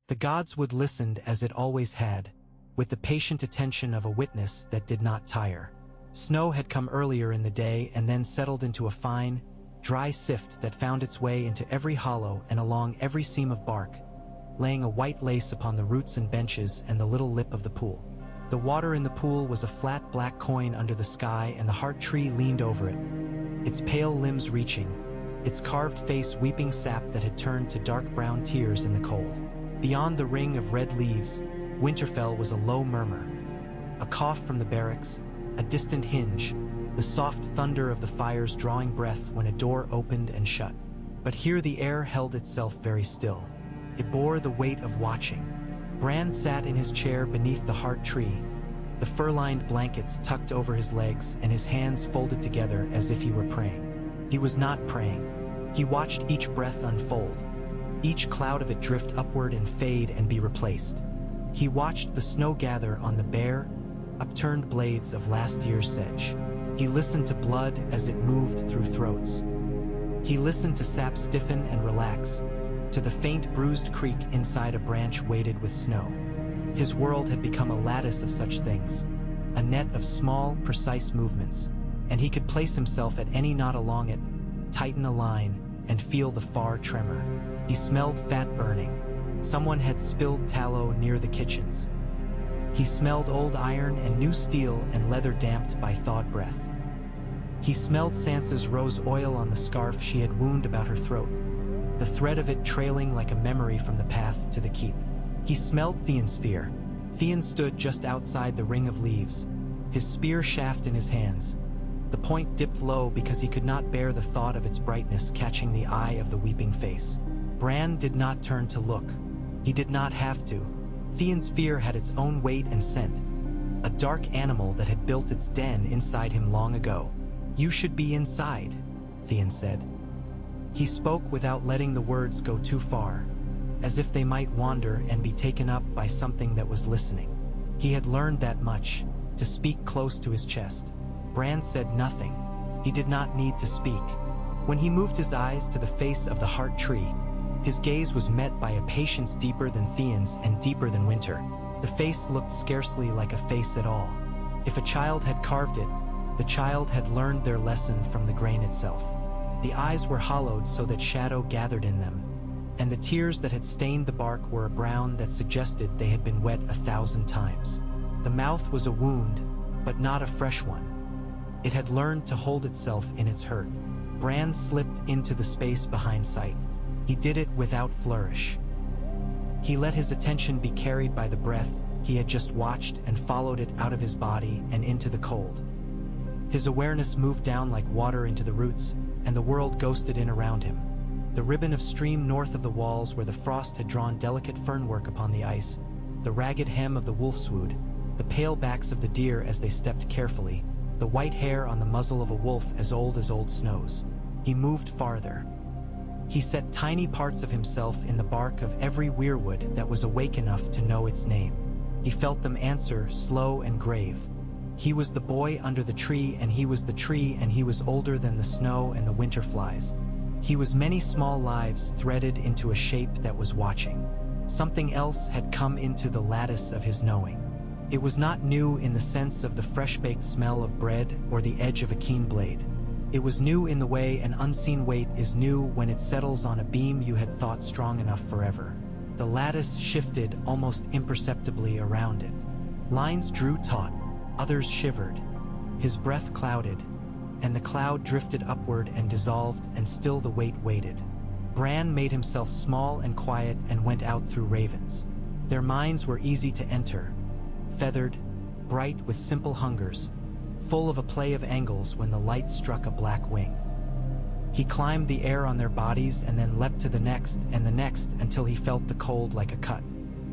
The gods would listen as it always had, with the patient attention of a witness that did not tire. Snow had come earlier in the day and then settled into a fine, dry sift that found its way into every hollow and along every seam of bark, laying a white lace upon the roots and benches and the little lip of the pool. The water in the pool was a flat black coin under the sky, and the heart tree leaned over it, its pale limbs reaching, its carved face weeping sap that had turned to dark brown tears in the cold. Beyond the ring of red leaves, Winterfell was a low murmur, a cough from the barracks, a distant hinge, the soft thunder of the fires drawing breath when a door opened and shut. But here the air held itself very still. It bore the weight of watching. Bran sat in his chair beneath the heart tree, the fur-lined blankets tucked over his legs and his hands folded together as if he were praying. He was not praying. He watched each breath unfold, each cloud of it drift upward and fade and be replaced. He watched the snow gather on the bare, upturned blades of last year's sedge. He listened to blood as it moved through throats. He listened to sap stiffen and relax, to the faint bruised creak inside a branch weighted with snow. His world had become a lattice of such things, a net of small, precise movements, and he could place himself at any knot along it, tighten a line, and feel the far tremor. He smelled fat burning. Someone had spilled tallow near the kitchens. He smelled old iron and new steel and leather damped by thawed breath. He smelled Sansa's rose oil on the scarf she had wound about her throat, the thread of it trailing like a memory from the path to the keep. He smelled Theon's fear. Theon stood just outside the ring of leaves, his spear shaft in his hands. The point dipped low because he could not bear the thought of its brightness catching the eye of the weeping face. Bran did not turn to look. He did not have to. Theon's fear had its own weight and scent, a dark animal that had built its den inside him long ago. "You should be inside," Theon said. He spoke without letting the words go too far, as if they might wander and be taken up by something that was listening. He had learned that much, to speak close to his chest. Bran said nothing. He did not need to speak. When he moved his eyes to the face of the heart tree, his gaze was met by a patience deeper than Theon's and deeper than winter. The face looked scarcely like a face at all. If a child had carved it, the child had learned their lesson from the grain itself. The eyes were hollowed so that shadow gathered in them, and the tears that had stained the bark were a brown that suggested they had been wet 1,000 times. The mouth was a wound, but not a fresh one. It had learned to hold itself in its hurt. Bran slipped into the space behind sight. He did it without flourish. He let his attention be carried by the breath he had just watched and followed it out of his body and into the cold. His awareness moved down like water into the roots, and the world ghosted in around him. The ribbon of stream north of the walls where the frost had drawn delicate fernwork upon the ice, the ragged hem of the wolfswood, the pale backs of the deer as they stepped carefully, the white hair on the muzzle of a wolf as old snows. He moved farther. He set tiny parts of himself in the bark of every weirwood that was awake enough to know its name. He felt them answer, slow and grave. He was the boy under the tree, and he was the tree, and he was older than the snow and the winter flies. He was many small lives threaded into a shape that was watching. Something else had come into the lattice of his knowing. It was not new in the sense of the fresh-baked smell of bread or the edge of a keen blade. It was new in the way an unseen weight is new when it settles on a beam you had thought strong enough forever. The lattice shifted almost imperceptibly around it. Lines drew taut, others shivered. His breath clouded, and the cloud drifted upward and dissolved, and still the weight waited. Bran made himself small and quiet and went out through ravens. Their minds were easy to enter, feathered, bright with simple hungers, full of a play of angles when the light struck a black wing. He climbed the air on their bodies and then leapt to the next and the next until he felt the cold like a cut.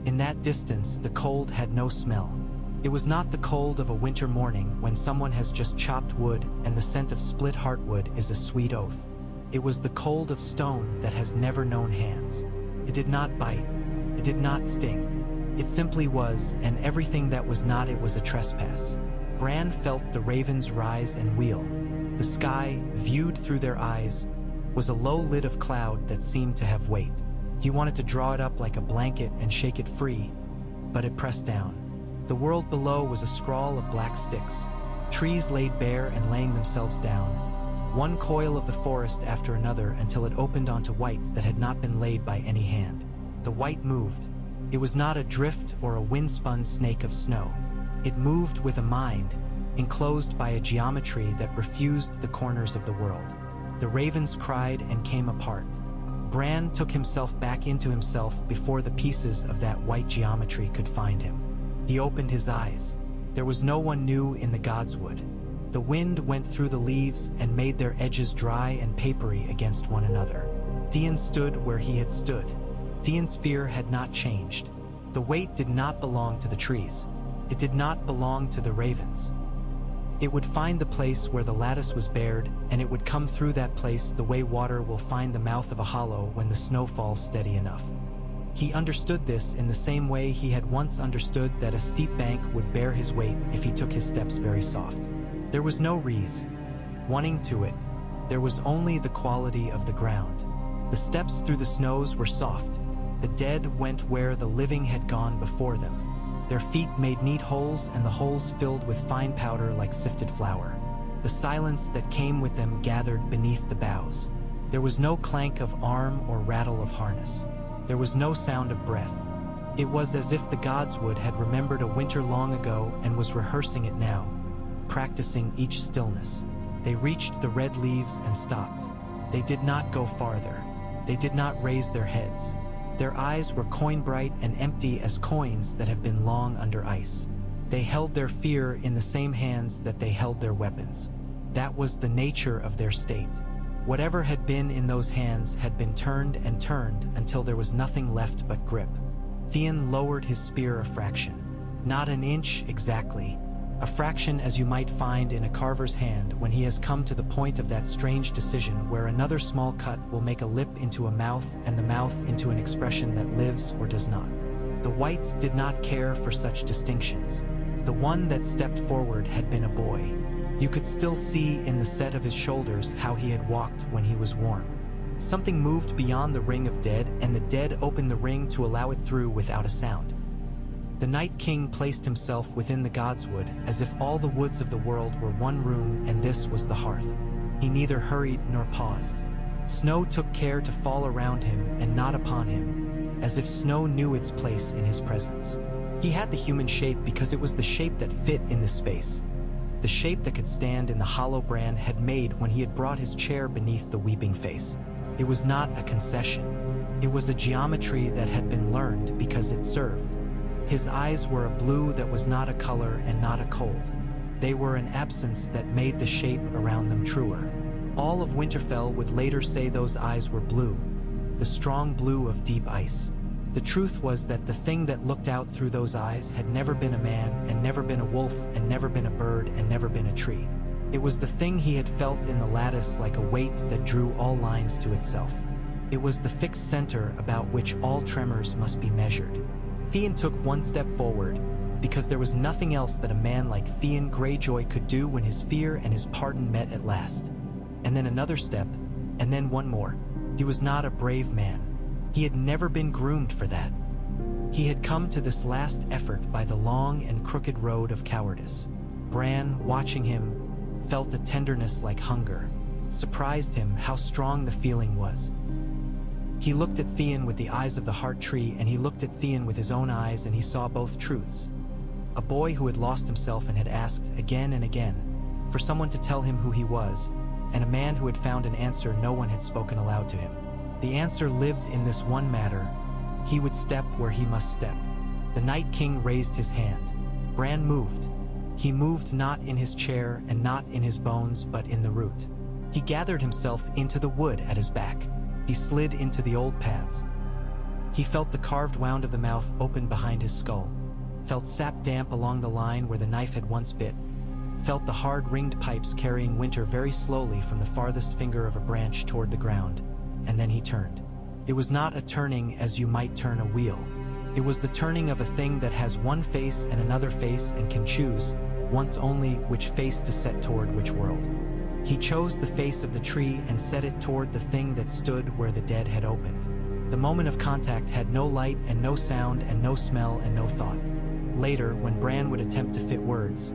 In that distance, the cold had no smell. It was not the cold of a winter morning when someone has just chopped wood and the scent of split heartwood is a sweet oath. It was the cold of stone that has never known hands. It did not bite. It did not sting. It simply was, and everything that was not it was a trespass. Bran felt the ravens rise and wheel. The sky, viewed through their eyes, was a low lid of cloud that seemed to have weight. He wanted to draw it up like a blanket and shake it free, but it pressed down. The world below was a scrawl of black sticks, trees laid bare and laying themselves down, one coil of the forest after another until it opened onto white that had not been laid by any hand. The white moved. It was not a drift or a wind-spun snake of snow. It moved with a mind, enclosed by a geometry that refused the corners of the world. The ravens cried and came apart. Bran took himself back into himself before the pieces of that white geometry could find him. He opened his eyes. There was no one new in the Godswood. The wind went through the leaves and made their edges dry and papery against one another. Theon stood where he had stood. Theon's fear had not changed. The weight did not belong to the trees. It did not belong to the ravens. It would find the place where the lattice was bared, and it would come through that place the way water will find the mouth of a hollow when the snow falls steady enough. He understood this in the same way he had once understood that a steep bank would bear his weight if he took his steps very soft. There was no wanting to it. There was only the quality of the ground. The steps through the snows were soft. The dead went where the living had gone before them. Their feet made neat holes, and the holes filled with fine powder like sifted flour. The silence that came with them gathered beneath the boughs. There was no clank of arm or rattle of harness. There was no sound of breath. It was as if the Godswood had remembered a winter long ago and was rehearsing it now, practicing each stillness. They reached the red leaves and stopped. They did not go farther. They did not raise their heads. Their eyes were coin-bright and empty as coins that have been long under ice. They held their fear in the same hands that they held their weapons. That was the nature of their state. Whatever had been in those hands had been turned and turned until there was nothing left but grip. Theon lowered his spear a fraction. Not an inch exactly. A fraction as you might find in a carver's hand when he has come to the point of that strange decision where another small cut will make a lip into a mouth and the mouth into an expression that lives or does not. The whites did not care for such distinctions. The one that stepped forward had been a boy. You could still see in the set of his shoulders how he had walked when he was warm. Something moved beyond the ring of dead, and the dead opened the ring to allow it through without a sound. The Night King placed himself within the Godswood as if all the woods of the world were one room and this was the hearth. He neither hurried nor paused. Snow took care to fall around him and not upon him, as if snow knew its place in his presence. He had the human shape because it was the shape that fit in this space. The shape that could stand in the hollow Bran had made when he had brought his chair beneath the weeping face. It was not a concession. It was a geometry that had been learned because it served. His eyes were a blue that was not a color and not a cold. They were an absence that made the shape around them truer. All of Winterfell would later say those eyes were blue, the strong blue of deep ice. The truth was that the thing that looked out through those eyes had never been a man and never been a wolf and never been a bird and never been a tree. It was the thing he had felt in the lattice like a weight that drew all lines to itself. It was the fixed center about which all tremors must be measured. Theon took one step forward, because there was nothing else that a man like Theon Greyjoy could do when his fear and his pardon met at last. And then another step, and then one more. He was not a brave man. He had never been groomed for that. He had come to this last effort by the long and crooked road of cowardice. Bran, watching him, felt a tenderness like hunger. Surprised him how strong the feeling was. He looked at Theon with the eyes of the heart tree, and he looked at Theon with his own eyes, and he saw both truths. A boy who had lost himself and had asked again and again for someone to tell him who he was, and a man who had found an answer no one had spoken aloud to him. The answer lived in this one matter. He would step where he must step. The Night King raised his hand. Bran moved. He moved not in his chair and not in his bones, but in the root. He gathered himself into the wood at his back. He slid into the old paths. He felt the carved wound of the mouth open behind his skull, felt sap damp along the line where the knife had once bit, felt the hard ringed pipes carrying winter very slowly from the farthest finger of a branch toward the ground, and then he turned. It was not a turning as you might turn a wheel. It was the turning of a thing that has one face and another face and can choose, once only, which face to set toward which world. He chose the face of the tree and set it toward the thing that stood where the dead had opened. The moment of contact had no light and no sound and no smell and no thought. Later, when Bran would attempt to fit words,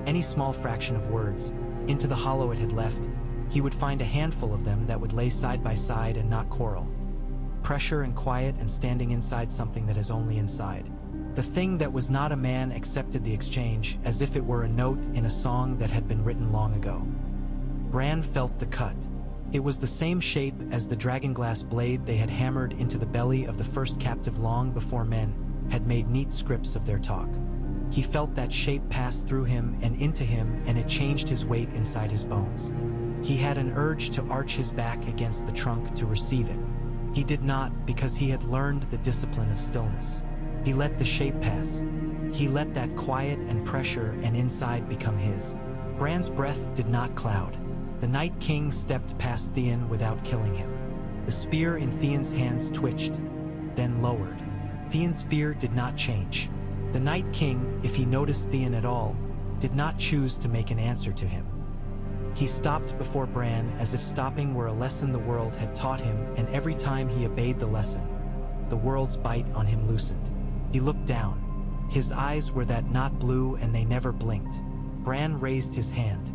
any small fraction of words, into the hollow it had left, he would find a handful of them that would lay side by side and not quarrel. Pressure and quiet and standing inside something that is only inside. The thing that was not a man accepted the exchange as if it were a note in a song that had been written long ago. Bran felt the cut. It was the same shape as the dragonglass blade they had hammered into the belly of the first captive long before men had made neat scripts of their talk. He felt that shape pass through him and into him, and it changed his weight inside his bones. He had an urge to arch his back against the trunk to receive it. He did not, because he had learned the discipline of stillness. He let the shape pass. He let that quiet and pressure and inside become his. Bran's breath did not cloud. The Night King stepped past Theon without killing him. The spear in Theon's hands twitched, then lowered. Theon's fear did not change. The Night King, if he noticed Theon at all, did not choose to make an answer to him. He stopped before Bran as if stopping were a lesson the world had taught him, and every time he obeyed the lesson, the world's bite on him loosened. He looked down. His eyes were that not blue, and they never blinked. Bran raised his hand.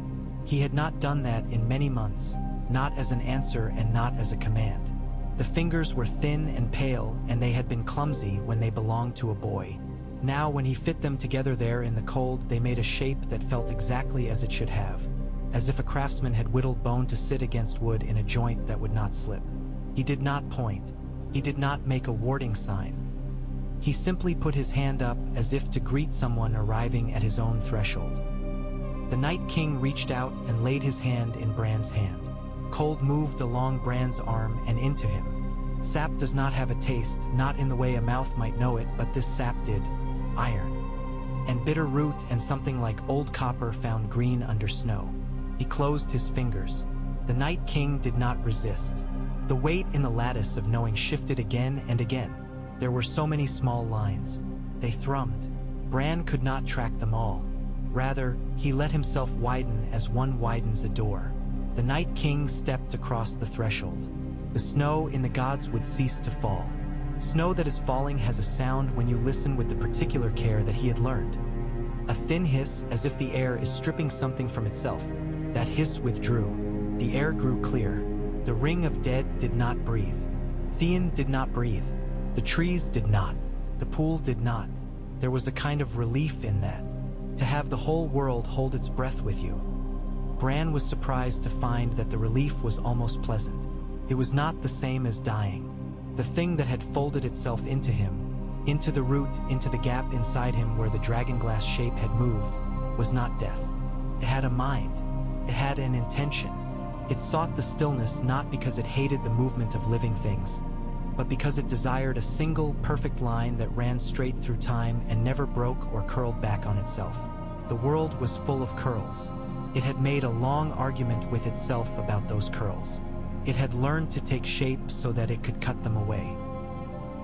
He had not done that in many months, not as an answer and not as a command. The fingers were thin and pale, and they had been clumsy when they belonged to a boy. Now, when he fit them together there in the cold, they made a shape that felt exactly as it should have, as if a craftsman had whittled bone to sit against wood in a joint that would not slip. He did not point. He did not make a warding sign. He simply put his hand up as if to greet someone arriving at his own threshold. The Night King reached out and laid his hand in Bran's hand. Cold moved along Bran's arm and into him. Sap does not have a taste, not in the way a mouth might know it, but this sap did. Iron. And bitter root and something like old copper found green under snow. He closed his fingers. The Night King did not resist. The weight in the lattice of knowing shifted again and again. There were so many small lines. They thrummed. Bran could not track them all. Rather, he let himself widen as one widens a door. The Night King stepped across the threshold. The snow in the gods would cease to fall. Snow that is falling has a sound when you listen with the particular care that he had learned. A thin hiss, as if the air is stripping something from itself. That hiss withdrew. The air grew clear. The ring of dead did not breathe. Theon did not breathe. The trees did not. The pool did not. There was a kind of relief in that. To have the whole world hold its breath with you. Bran was surprised to find that the relief was almost pleasant. It was not the same as dying. The thing that had folded itself into him, into the root, into the gap inside him where the dragonglass shape had moved, was not death. It had a mind. It had an intention. It sought the stillness not because it hated the movement of living things, but because it desired a single, perfect line that ran straight through time and never broke or curled back on itself. The world was full of curls. It had made a long argument with itself about those curls. It had learned to take shape so that it could cut them away.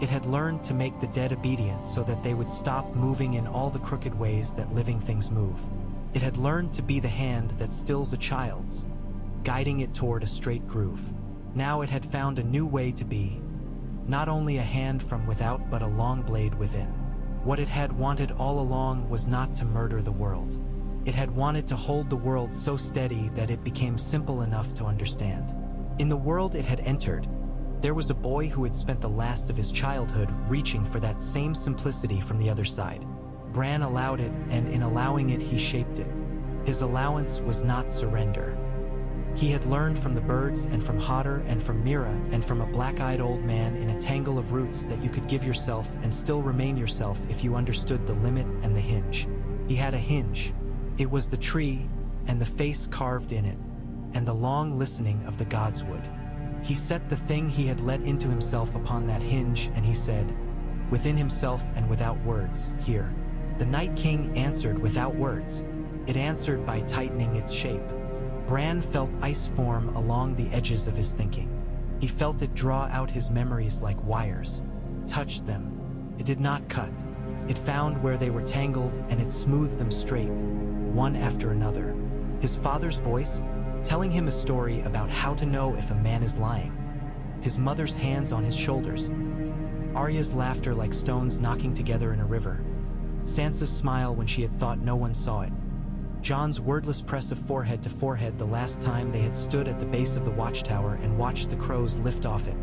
It had learned to make the dead obedient so that they would stop moving in all the crooked ways that living things move. It had learned to be the hand that stills a child's, guiding it toward a straight groove. Now it had found a new way to be, not only a hand from without but a long blade within. What it had wanted all along was not to murder the world. It had wanted to hold the world so steady that it became simple enough to understand. In the world it had entered, there was a boy who had spent the last of his childhood reaching for that same simplicity from the other side. Bran allowed it, and in allowing it he shaped it. His allowance was not surrender. He had learned from the birds and from Hodder and from Mira and from a black-eyed old man in a tangle of roots that you could give yourself and still remain yourself if you understood the limit and the hinge. He had a hinge. It was the tree and the face carved in it and the long listening of the gods would. He set the thing he had let into himself upon that hinge, and he said, within himself and without words, here. The Night King answered without words. It answered by tightening its shape. Bran felt ice form along the edges of his thinking. He felt it draw out his memories like wires, touched them. It did not cut. It found where they were tangled and it smoothed them straight, one after another. His father's voice, telling him a story about how to know if a man is lying. his mother's hands on his shoulders, Arya's laughter like stones knocking together in a river, Sansa's smile when she had thought no one saw it, Jon's wordless press of forehead to forehead the last time they had stood at the base of the watchtower and watched the crows lift off it,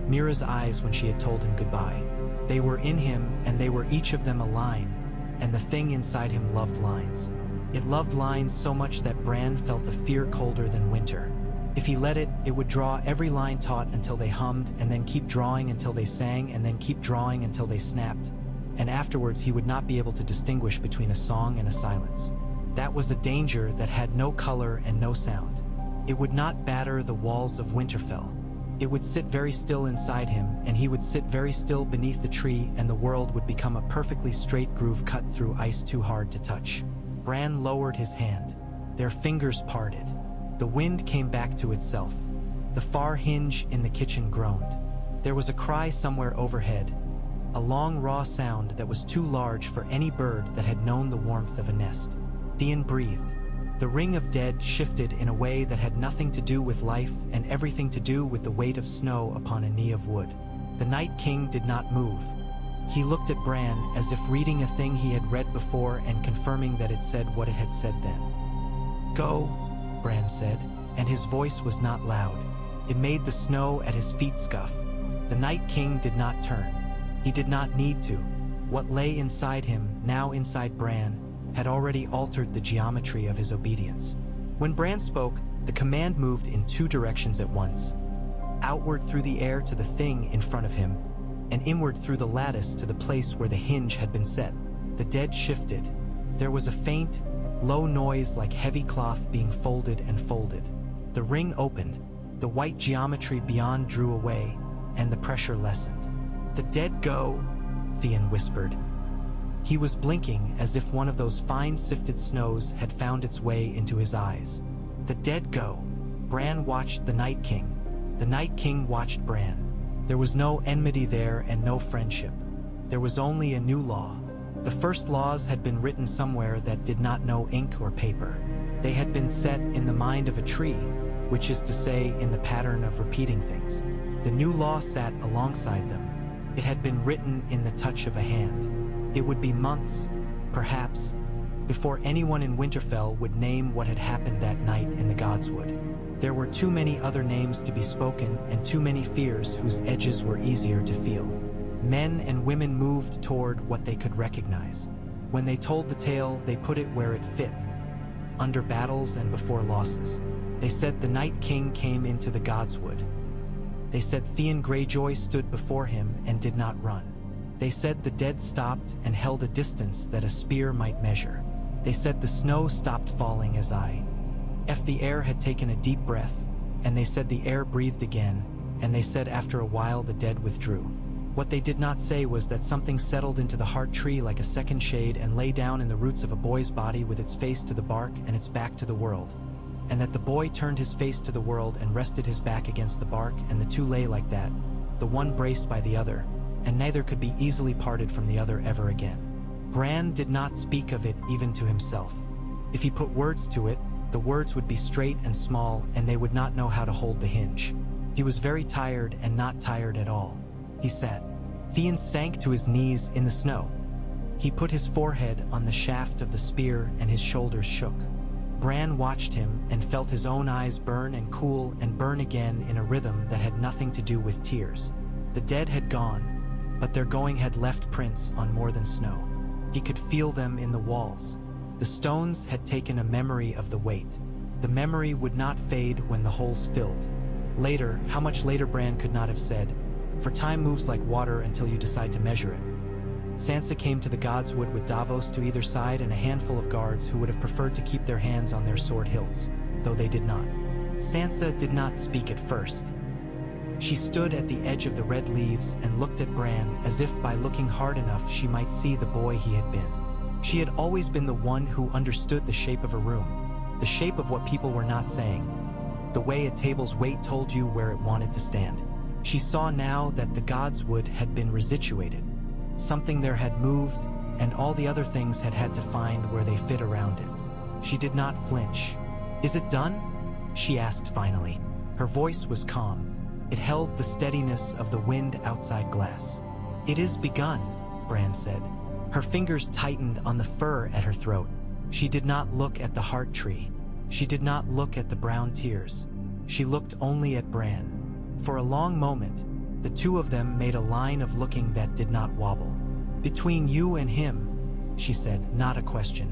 Mira's eyes when she had told him goodbye. They were in him, and they were each of them a line, and the thing inside him loved lines. It loved lines so much that Bran felt a fear colder than winter. If he let it, it would draw every line taut until they hummed, and then keep drawing until they sang, and then keep drawing until they snapped. And afterwards he would not be able to distinguish between a song and a silence. That was a danger that had no color and no sound. It would not batter the walls of Winterfell. It would sit very still inside him, and he would sit very still beneath the tree, and the world would become a perfectly straight groove cut through ice too hard to touch. Bran lowered his hand. Their fingers parted. The wind came back to itself. The far hinge in the kitchen groaned. There was a cry somewhere overhead, a long raw sound that was too large for any bird that had known the warmth of a nest. Theon breathed. The ring of dead shifted in a way that had nothing to do with life and everything to do with the weight of snow upon a knee of wood. The Night King did not move. He looked at Bran as if reading a thing he had read before and confirming that it said what it had said then. "Go," Bran said, and his voice was not loud. It made the snow at his feet scuff. The Night King did not turn. He did not need to. What lay inside him, now inside Bran, had already altered the geometry of his obedience. When Bran spoke, the command moved in two directions at once. Outward through the air to the thing in front of him, and inward through the lattice to the place where the hinge had been set. The dead shifted. There was a faint, low noise like heavy cloth being folded and folded. The ring opened. The white geometry beyond drew away, and the pressure lessened. "The dead go," Theon whispered. He was blinking as if one of those fine sifted snows had found its way into his eyes. The dead go. Bran watched the Night King. The Night King watched Bran. There was no enmity there and no friendship. There was only a new law. The first laws had been written somewhere that did not know ink or paper. They had been set in the mind of a tree, which is to say in the pattern of repeating things. The new law sat alongside them. It had been written in the touch of a hand. It would be months, perhaps, before anyone in Winterfell would name what had happened that night in the Godswood. There were too many other names to be spoken and too many fears whose edges were easier to feel. Men and women moved toward what they could recognize. When they told the tale, they put it where it fit, under battles and before losses. They said the Night King came into the Godswood. They said Theon Greyjoy stood before him and did not run. They said the dead stopped and held a distance that a spear might measure. They said the snow stopped falling as if the air had taken a deep breath, and they said the air breathed again, and they said after a while the dead withdrew. What they did not say was that something settled into the heart tree like a second shade and lay down in the roots of a boy's body with its face to the bark and its back to the world, and that the boy turned his face to the world and rested his back against the bark, and the two lay like that, the one braced by the other, and neither could be easily parted from the other ever again. Bran did not speak of it even to himself. If he put words to it, the words would be straight and small, and they would not know how to hold the hinge. He was very tired and not tired at all. He sat. Theon sank to his knees in the snow. He put his forehead on the shaft of the spear and his shoulders shook. Bran watched him and felt his own eyes burn and cool and burn again in a rhythm that had nothing to do with tears. The dead had gone, but their going had left prints on more than snow. He could feel them in the walls. The stones had taken a memory of the weight. The memory would not fade when the holes filled. Later, how much later Bran could not have said, for time moves like water until you decide to measure it. Sansa came to the Godswood with Davos to either side and a handful of guards who would have preferred to keep their hands on their sword hilts, though they did not. Sansa did not speak at first. She stood at the edge of the red leaves and looked at Bran as if by looking hard enough she might see the boy he had been. She had always been the one who understood the shape of a room, the shape of what people were not saying, the way a table's weight told you where it wanted to stand. She saw now that the Godswood had been resituated. Something there had moved, and all the other things had had to find where they fit around it. She did not flinch. "Is it done?" she asked finally. Her voice was calm. It held the steadiness of the wind outside glass. "It is begun," Bran said. Her fingers tightened on the fur at her throat. She did not look at the heart tree. She did not look at the brown tears. She looked only at Bran. For a long moment, the two of them made a line of looking that did not wobble. "Between you and him," she said, not a question.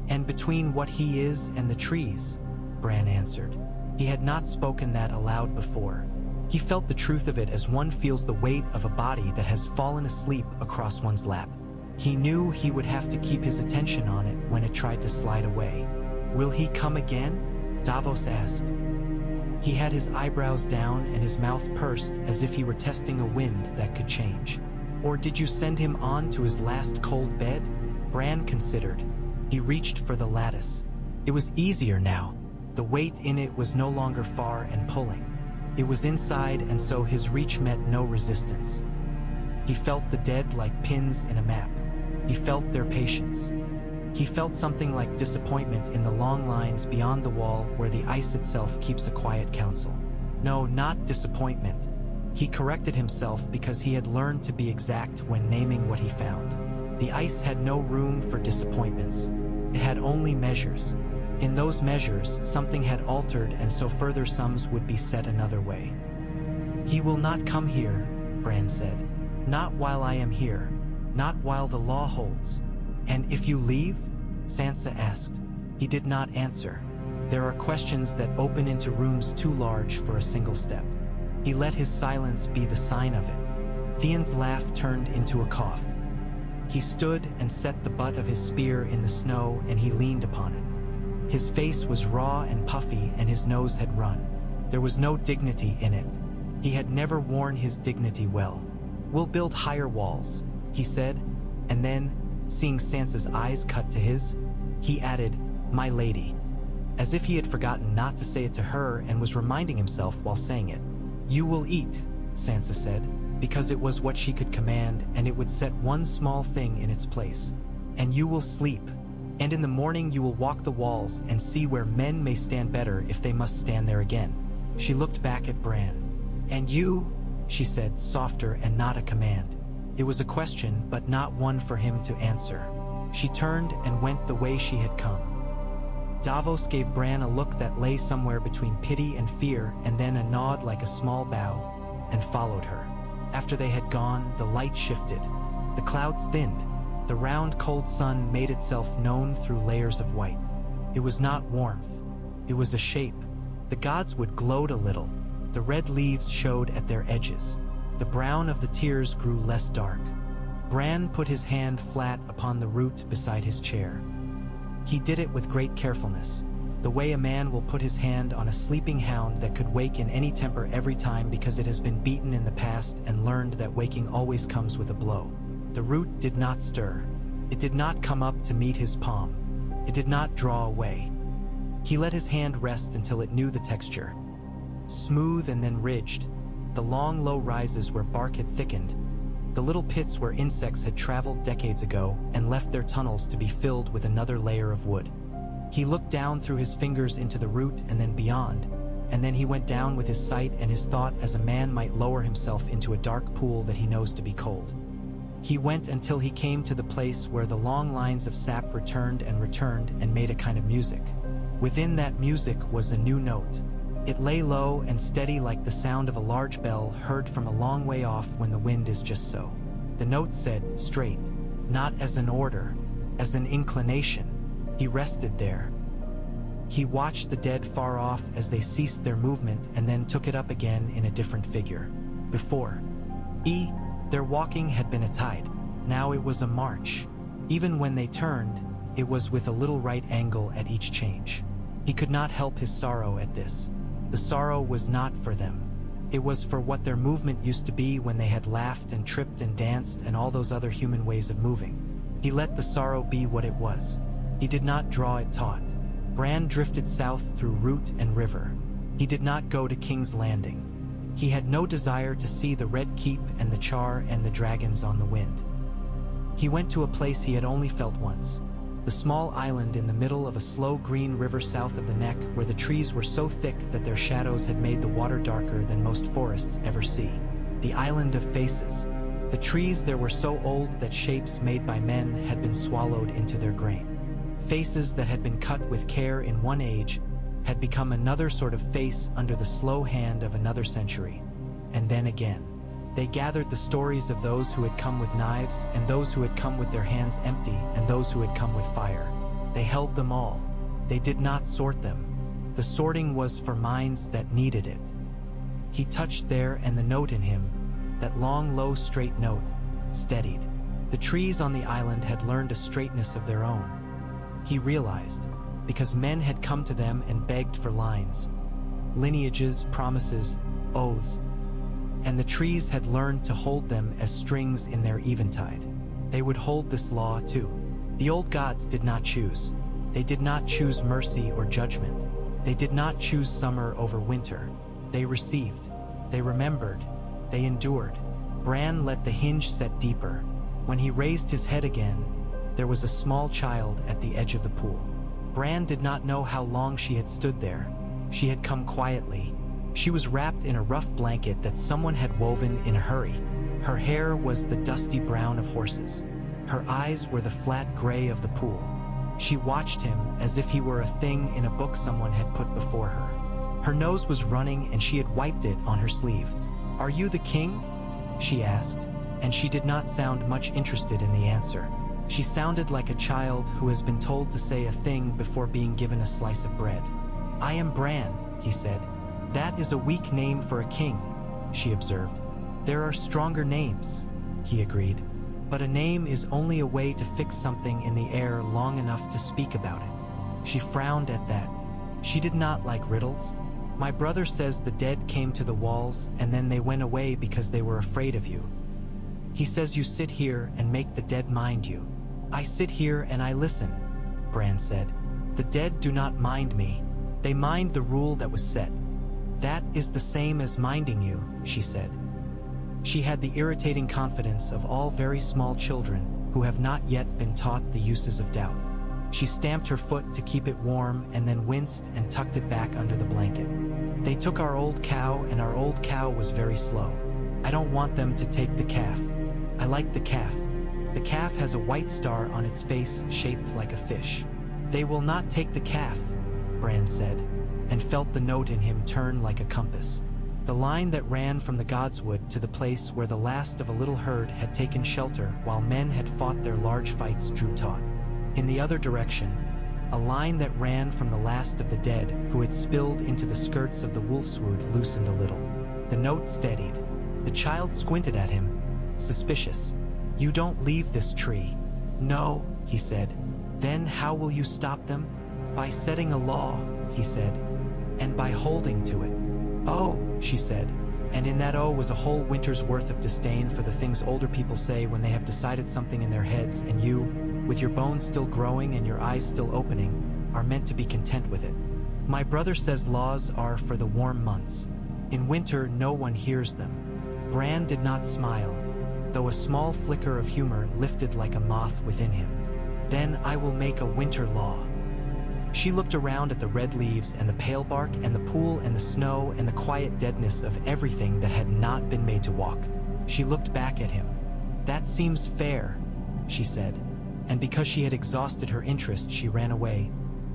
"And between what he is and the trees," Bran answered. He had not spoken that aloud before. He felt the truth of it as one feels the weight of a body that has fallen asleep across one's lap. He knew he would have to keep his attention on it when it tried to slide away. "Will he come again?" Davos asked. He had his eyebrows down and his mouth pursed as if he were testing a wind that could change. "Or did you send him on to his last cold bed?" Bran considered. He reached for the lattice. It was easier now. The weight in it was no longer far and pulling. It was inside, and so his reach met no resistance. He felt the dead like pins in a map. He felt their patience. He felt something like disappointment in the long lines beyond the wall where the ice itself keeps a quiet council. No, not disappointment. He corrected himself because he had learned to be exact when naming what he found. The ice had no room for disappointments. It had only measures. In those measures, something had altered, and so further sums would be set another way. "He will not come here," Bran said. "Not while I am here. Not while the law holds." "And if you leave?" Sansa asked. He did not answer. There are questions that open into rooms too large for a single step. He let his silence be the sign of it. Theon's laugh turned into a cough. He stood and set the butt of his spear in the snow, and he leaned upon it. His face was raw and puffy, and his nose had run. There was no dignity in it. He had never worn his dignity well. "We'll build higher walls," he said, and then, seeing Sansa's eyes cut to his, he added, "My lady," as if he had forgotten not to say it to her and was reminding himself while saying it. "You will eat," Sansa said, because it was what she could command, and it would set one small thing in its place. "And you will sleep. And in the morning you will walk the walls and see where men may stand better if they must stand there again." She looked back at Bran. "And you?" she said, softer and not a command. It was a question, but not one for him to answer. She turned and went the way she had come. Davos gave Bran a look that lay somewhere between pity and fear, and then a nod like a small bow, and followed her. After they had gone, the light shifted. The clouds thinned. The round, cold sun made itself known through layers of white. It was not warmth. It was a shape. The gods would gloat a little. The red leaves showed at their edges. The brown of the tears grew less dark. Bran put his hand flat upon the root beside his chair. He did it with great carefulness, the way a man will put his hand on a sleeping hound that could wake in any temper every time because it has been beaten in the past and learned that waking always comes with a blow. The root did not stir. It did not come up to meet his palm. It did not draw away. He let his hand rest until it knew the texture. Smooth and then ridged, the long, low rises where bark had thickened, the little pits where insects had traveled decades ago and left their tunnels to be filled with another layer of wood. He looked down through his fingers into the root and then beyond, and then he went down with his sight and his thought as a man might lower himself into a dark pool that he knows to be cold. He went until he came to the place where the long lines of sap returned and made a kind of music. Within that music was a new note. It lay low and steady like the sound of a large bell heard from a long way off when the wind is just so. The note said, straight, not as an order, as an inclination. He rested there. He watched the dead far off as they ceased their movement and then took it up again in a different figure. Before, their walking had been a tide. Now it was a march. Even when they turned, it was with a little right angle at each change. He could not help his sorrow at this. The sorrow was not for them. It was for what their movement used to be when they had laughed and tripped and danced and all those other human ways of moving. He let the sorrow be what it was. He did not draw it taut. Bran drifted south through root and river. He did not go to King's Landing. He had no desire to see the Red Keep and the Char and the dragons on the wind. He went to a place he had only felt once. the small island in the middle of a slow green river south of the neck where the trees were so thick that their shadows had made the water darker than most forests ever see. The island of faces. The trees there were so old that shapes made by men had been swallowed into their grain. Faces that had been cut with care in one age had become another sort of face under the slow hand of another century. And then again. They gathered the stories of those who had come with knives and those who had come with their hands empty and those who had come with fire. They held them all. They did not sort them. The sorting was for minds that needed it. He touched there, and the note in him, that long, low, straight note, steadied. The trees on the island had learned a straightness of their own. He realized, because men had come to them and begged for lines, lineages, promises, oaths, and the trees had learned to hold them as strings in their eventide. They would hold this law too. The old gods did not choose. They did not choose mercy or judgment. They did not choose summer over winter. They received. They remembered. They endured. Bran let the hinge set deeper. When he raised his head again, there was a small child at the edge of the pool. Bran did not know how long she had stood there. She had come quietly. She was wrapped in a rough blanket that someone had woven in a hurry. Her hair was the dusty brown of horses. Her eyes were the flat gray of the pool. She watched him as if he were a thing in a book someone had put before her. Her nose was running and she had wiped it on her sleeve. "Are you the king?" she asked, and she did not sound much interested in the answer. She sounded like a child who has been told to say a thing before being given a slice of bread. "I am Bran," he said. "That is a weak name for a king," she observed. "There are stronger names," he agreed. "But a name is only a way to fix something in the air long enough to speak about it." She frowned at that. She did not like riddles. "My brother says the dead came to the walls and then they went away because they were afraid of you. He says you sit here and make the dead mind you." "I sit here and I listen," Bran said. "The dead do not mind me. They mind the rule that was set." "That is the same as minding you," she said. She had the irritating confidence of all very small children who have not yet been taught the uses of doubt. She stamped her foot to keep it warm and then winced and tucked it back under the blanket. "They took our old cow and our old cow was very slow. I don't want them to take the calf. I like the calf. The calf has a white star on its face shaped like a fish." "They will not take the calf," Bran said, and felt the note in him turn like a compass. The line that ran from the Godswood to the place where the last of a little herd had taken shelter while men had fought their large fights drew taut. In the other direction, a line that ran from the last of the dead who had spilled into the skirts of the wolfswood loosened a little. The note steadied. The child squinted at him, suspicious. "You don't leave this tree." "No," he said. "Then how will you stop them?" "By setting a law," he said, "and by holding to it." "Oh," she said, and in that "oh" was a whole winter's worth of disdain for the things older people say when they have decided something in their heads and you, with your bones still growing and your eyes still opening, are meant to be content with it. "My brother says laws are for the warm months. In winter no one hears them." Bran did not smile, though a small flicker of humor lifted like a moth within him. "Then I will make a winter law." She looked around at the red leaves and the pale bark and the pool and the snow and the quiet deadness of everything that had not been made to walk. She looked back at him. "That seems fair," she said, and because she had exhausted her interest she ran away,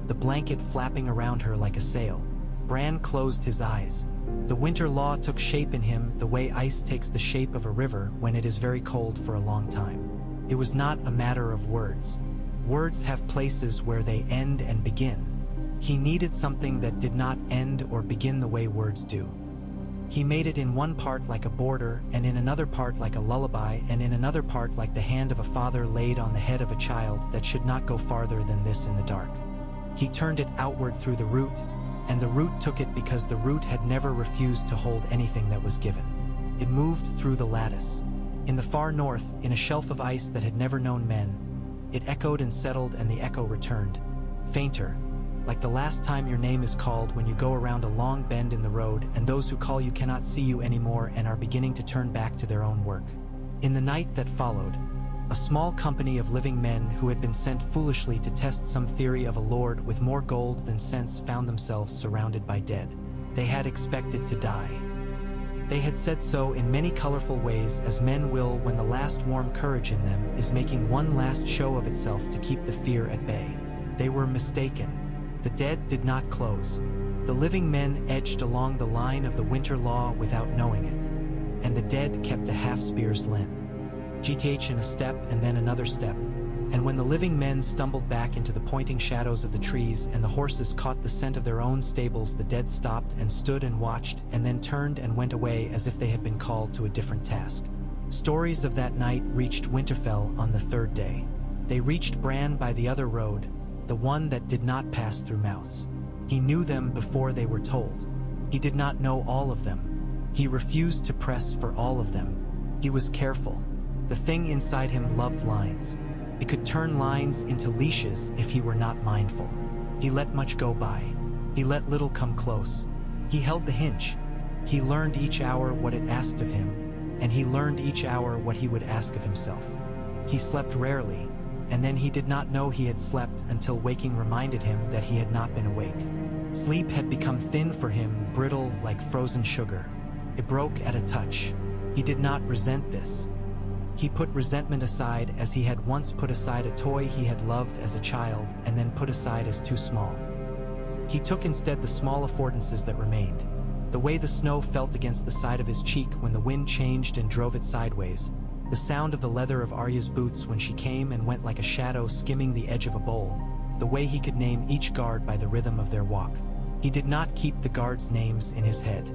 the blanket flapping around her like a sail. Bran closed his eyes. The winter law took shape in him the way ice takes the shape of a river when it is very cold for a long time. It was not a matter of words. Words have places where they end and begin. He needed something that did not end or begin the way words do. He made it in one part like a border, and in another part like a lullaby, and in another part like the hand of a father laid on the head of a child that should not go farther than this in the dark. He turned it outward through the root, and the root took it because the root had never refused to hold anything that was given. It moved through the lattice. In the far north, in a shelf of ice that had never known men, it echoed and settled, and the echo returned, fainter, like the last time your name is called when you go around a long bend in the road and those who call you cannot see you anymore and are beginning to turn back to their own work. In the night that followed, A small company of living men who had been sent foolishly to test some theory of a lord with more gold than sense found themselves surrounded by dead. They had expected to die. They had said so in many colorful ways, as men will when the last warm courage in them is making one last show of itself to keep the fear at bay. They were mistaken. The dead did not close. The living men edged along the line of the winter law without knowing it, and the dead kept a half spear's length. GTH in a step and then another step, and when the living men stumbled back into the pointing shadows of the trees and the horses caught the scent of their own stables, the dead stopped and stood and watched and then turned and went away as if they had been called to a different task. Stories of that night reached Winterfell on the third day. They reached Bran by the other road, the one that did not pass through mouths. He knew them before they were told. He did not know all of them. He refused to press for all of them. He was careful. The thing inside him loved lines. It could turn lines into leashes if he were not mindful. He let much go by. He let little come close. He held the hinge. He learned each hour what it asked of him, and he learned each hour what he would ask of himself. He slept rarely, and then he did not know he had slept until waking reminded him that he had not been awake. Sleep had become thin for him, brittle like frozen sugar. It broke at a touch. He did not resent this. He put resentment aside as he had once put aside a toy he had loved as a child and then put aside as too small. He took instead the small affordances that remained. The way the snow felt against the side of his cheek when the wind changed and drove it sideways. The sound of the leather of Arya's boots when she came and went like a shadow skimming the edge of a bowl. The way he could name each guard by the rhythm of their walk. He did not keep the guards' names in his head.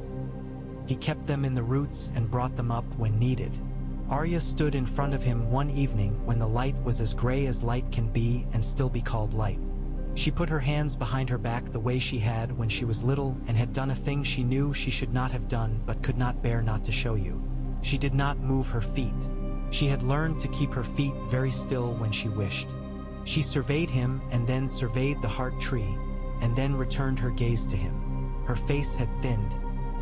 He kept them in the roots and brought them up when needed. Arya stood in front of him one evening when the light was as gray as light can be and still be called light. She put her hands behind her back the way she had when she was little and had done a thing she knew she should not have done but could not bear not to show you. She did not move her feet. She had learned to keep her feet very still when she wished. She surveyed him and then surveyed the heart tree and then returned her gaze to him. Her face had thinned.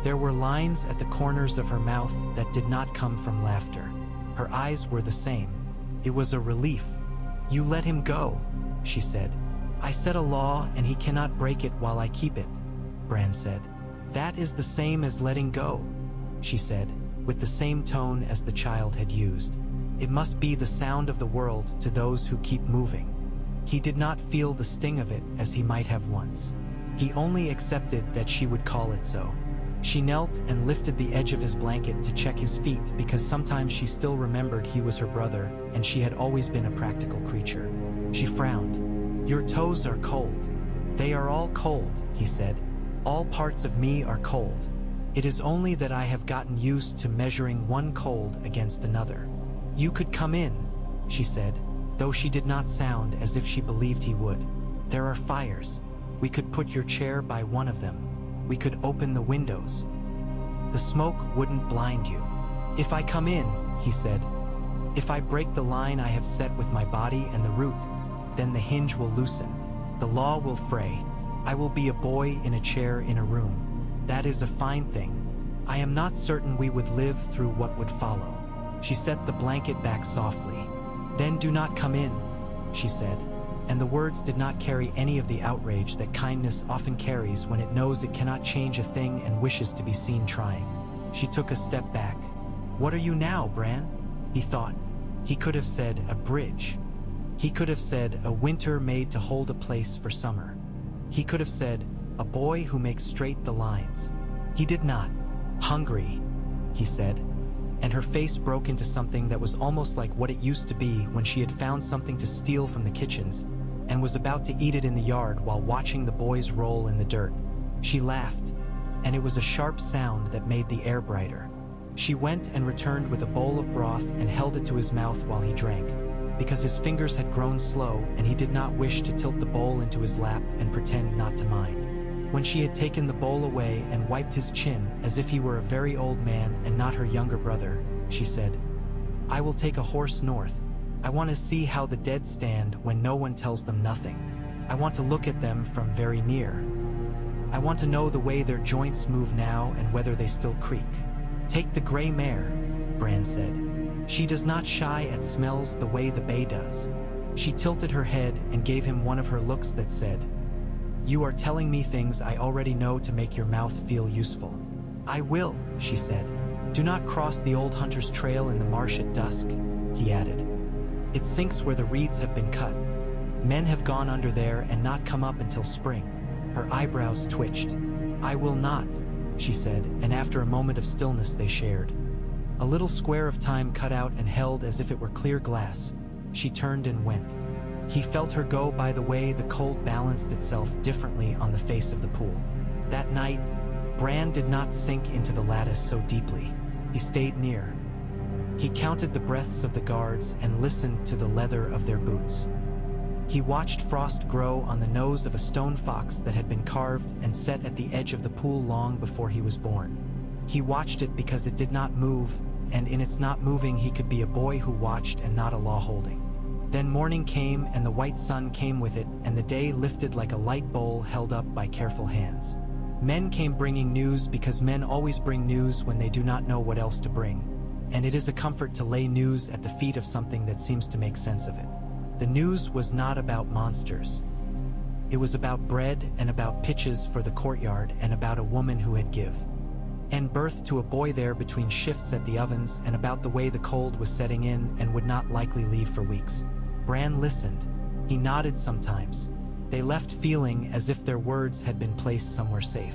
There were lines at the corners of her mouth that did not come from laughter. Her eyes were the same. It was a relief. "You let him go," she said. "I set a law and he cannot break it while I keep it," Bran said. "That is the same as letting go," she said, with the same tone as the child had used. It must be the sound of the world to those who keep moving. He did not feel the sting of it as he might have once. He only accepted that she would call it so. She knelt and lifted the edge of his blanket to check his feet because sometimes she still remembered he was her brother and she had always been a practical creature. She frowned. "Your toes are cold." "They are all cold," he said. "All parts of me are cold. It is only that I have gotten used to measuring one cold against another." "You could come in," she said, though she did not sound as if she believed he would. "There are fires. We could put your chair by one of them. We could open the windows. The smoke wouldn't blind you." "If I come in," he said, "if I break the line I have set with my body and the root, then the hinge will loosen. The law will fray. I will be a boy in a chair in a room. That is a fine thing. I am not certain we would live through what would follow." She set the blanket back softly. "Then do not come in," she said, and the words did not carry any of the outrage that kindness often carries when it knows it cannot change a thing and wishes to be seen trying. She took a step back. "What are you now, Bran?" he thought. He could have said a bridge. He could have said a winter made to hold a place for summer. He could have said a boy who makes straight the lines. He did not. "Hungry," he said, and her face broke into something that was almost like what it used to be when she had found something to steal from the kitchens and was about to eat it in the yard while watching the boys roll in the dirt. She laughed, and it was a sharp sound that made the air brighter. She went and returned with a bowl of broth and held it to his mouth while he drank, because his fingers had grown slow and he did not wish to tilt the bowl into his lap and pretend not to mind. When she had taken the bowl away and wiped his chin as if he were a very old man and not her younger brother, she said, "I will take a horse north. I want to see how the dead stand when no one tells them nothing. I want to look at them from very near. I want to know the way their joints move now and whether they still creak." "Take the gray mare," Bran said. She does not shy at smells the way the bay does. She tilted her head and gave him one of her looks that said, "You are telling me things I already know to make your mouth feel useful." "I will," she said. "Do not cross the old hunter's trail in the marsh at dusk," he added. "It sinks where the reeds have been cut. Men have gone under there and not come up until spring." Her eyebrows twitched. "I will not," she said, and after a moment of stillness they shared. A little square of time cut out and held as if it were clear glass. She turned and went. He felt her go by the way the cold balanced itself differently on the face of the pool. That night, Bran did not sink into the lattice so deeply. He stayed near. He counted the breaths of the guards and listened to the leather of their boots. He watched frost grow on the nose of a stone fox that had been carved and set at the edge of the pool long before he was born. He watched it because it did not move, and in its not moving he could be a boy who watched and not a law-holding. Then morning came and the white sun came with it, and the day lifted like a light bowl held up by careful hands. Men came bringing news because men always bring news when they do not know what else to bring, and it is a comfort to lay news at the feet of something that seems to make sense of it. The news was not about monsters. It was about bread and about pitches for the courtyard and about a woman who had given birth to a boy there between shifts at the ovens, and about the way the cold was setting in and would not likely leave for weeks. Bran listened. He nodded sometimes. They left feeling as if their words had been placed somewhere safe.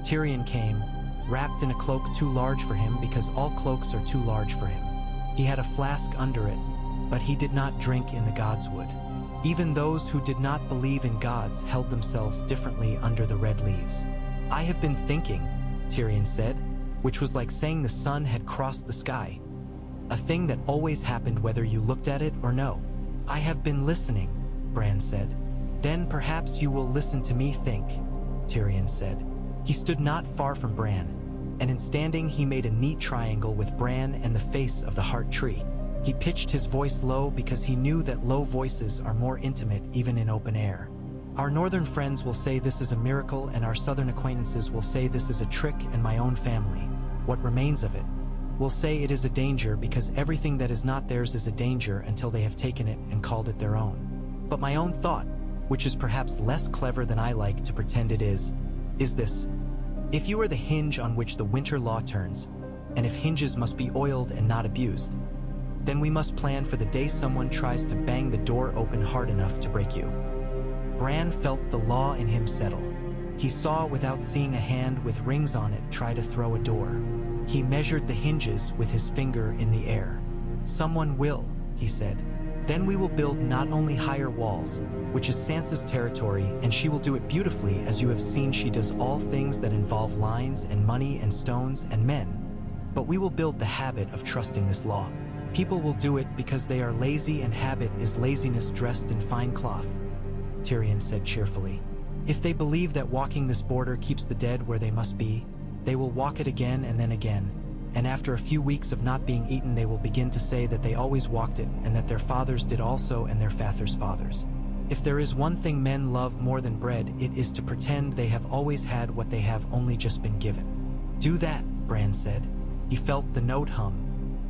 Tyrion came, wrapped in a cloak too large for him because all cloaks are too large for him. He had a flask under it, but he did not drink in the gods' wood. Even those who did not believe in gods held themselves differently under the red leaves. "I have been thinking," Tyrion said, which was like saying the sun had crossed the sky. A thing that always happened whether you looked at it or no. "I have been listening," Bran said. "Then perhaps you will listen to me think," Tyrion said. He stood not far from Bran, and in standing he made a neat triangle with Bran and the face of the heart tree. He pitched his voice low because he knew that low voices are more intimate even in open air. "Our northern friends will say this is a miracle, and our southern acquaintances will say this is a trick, and my own family, what remains of it, will say it is a danger, because everything that is not theirs is a danger until they have taken it and called it their own. But my own thought, which is perhaps less clever than I like to pretend it is this: if you are the hinge on which the winter law turns, and if hinges must be oiled and not abused, then we must plan for the day someone tries to bang the door open hard enough to break you." Bran felt the law in him settle. He saw without seeing a hand with rings on it try to throw a door. He measured the hinges with his finger in the air. "Someone will," he said. "Then we will build not only higher walls, which is Sansa's territory, and she will do it beautifully, as you have seen she does all things that involve lines and money and stones and men, but we will build the habit of trusting this law. People will do it because they are lazy, and habit is laziness dressed in fine cloth," Tyrion said cheerfully. "If they believe that walking this border keeps the dead where they must be, they will walk it again and then again, and after a few weeks of not being eaten they will begin to say that they always walked it, and that their fathers did also, and their fathers' fathers. If there is one thing men love more than bread, it is to pretend they have always had what they have only just been given." "Do that," Bran said. He felt the note hum.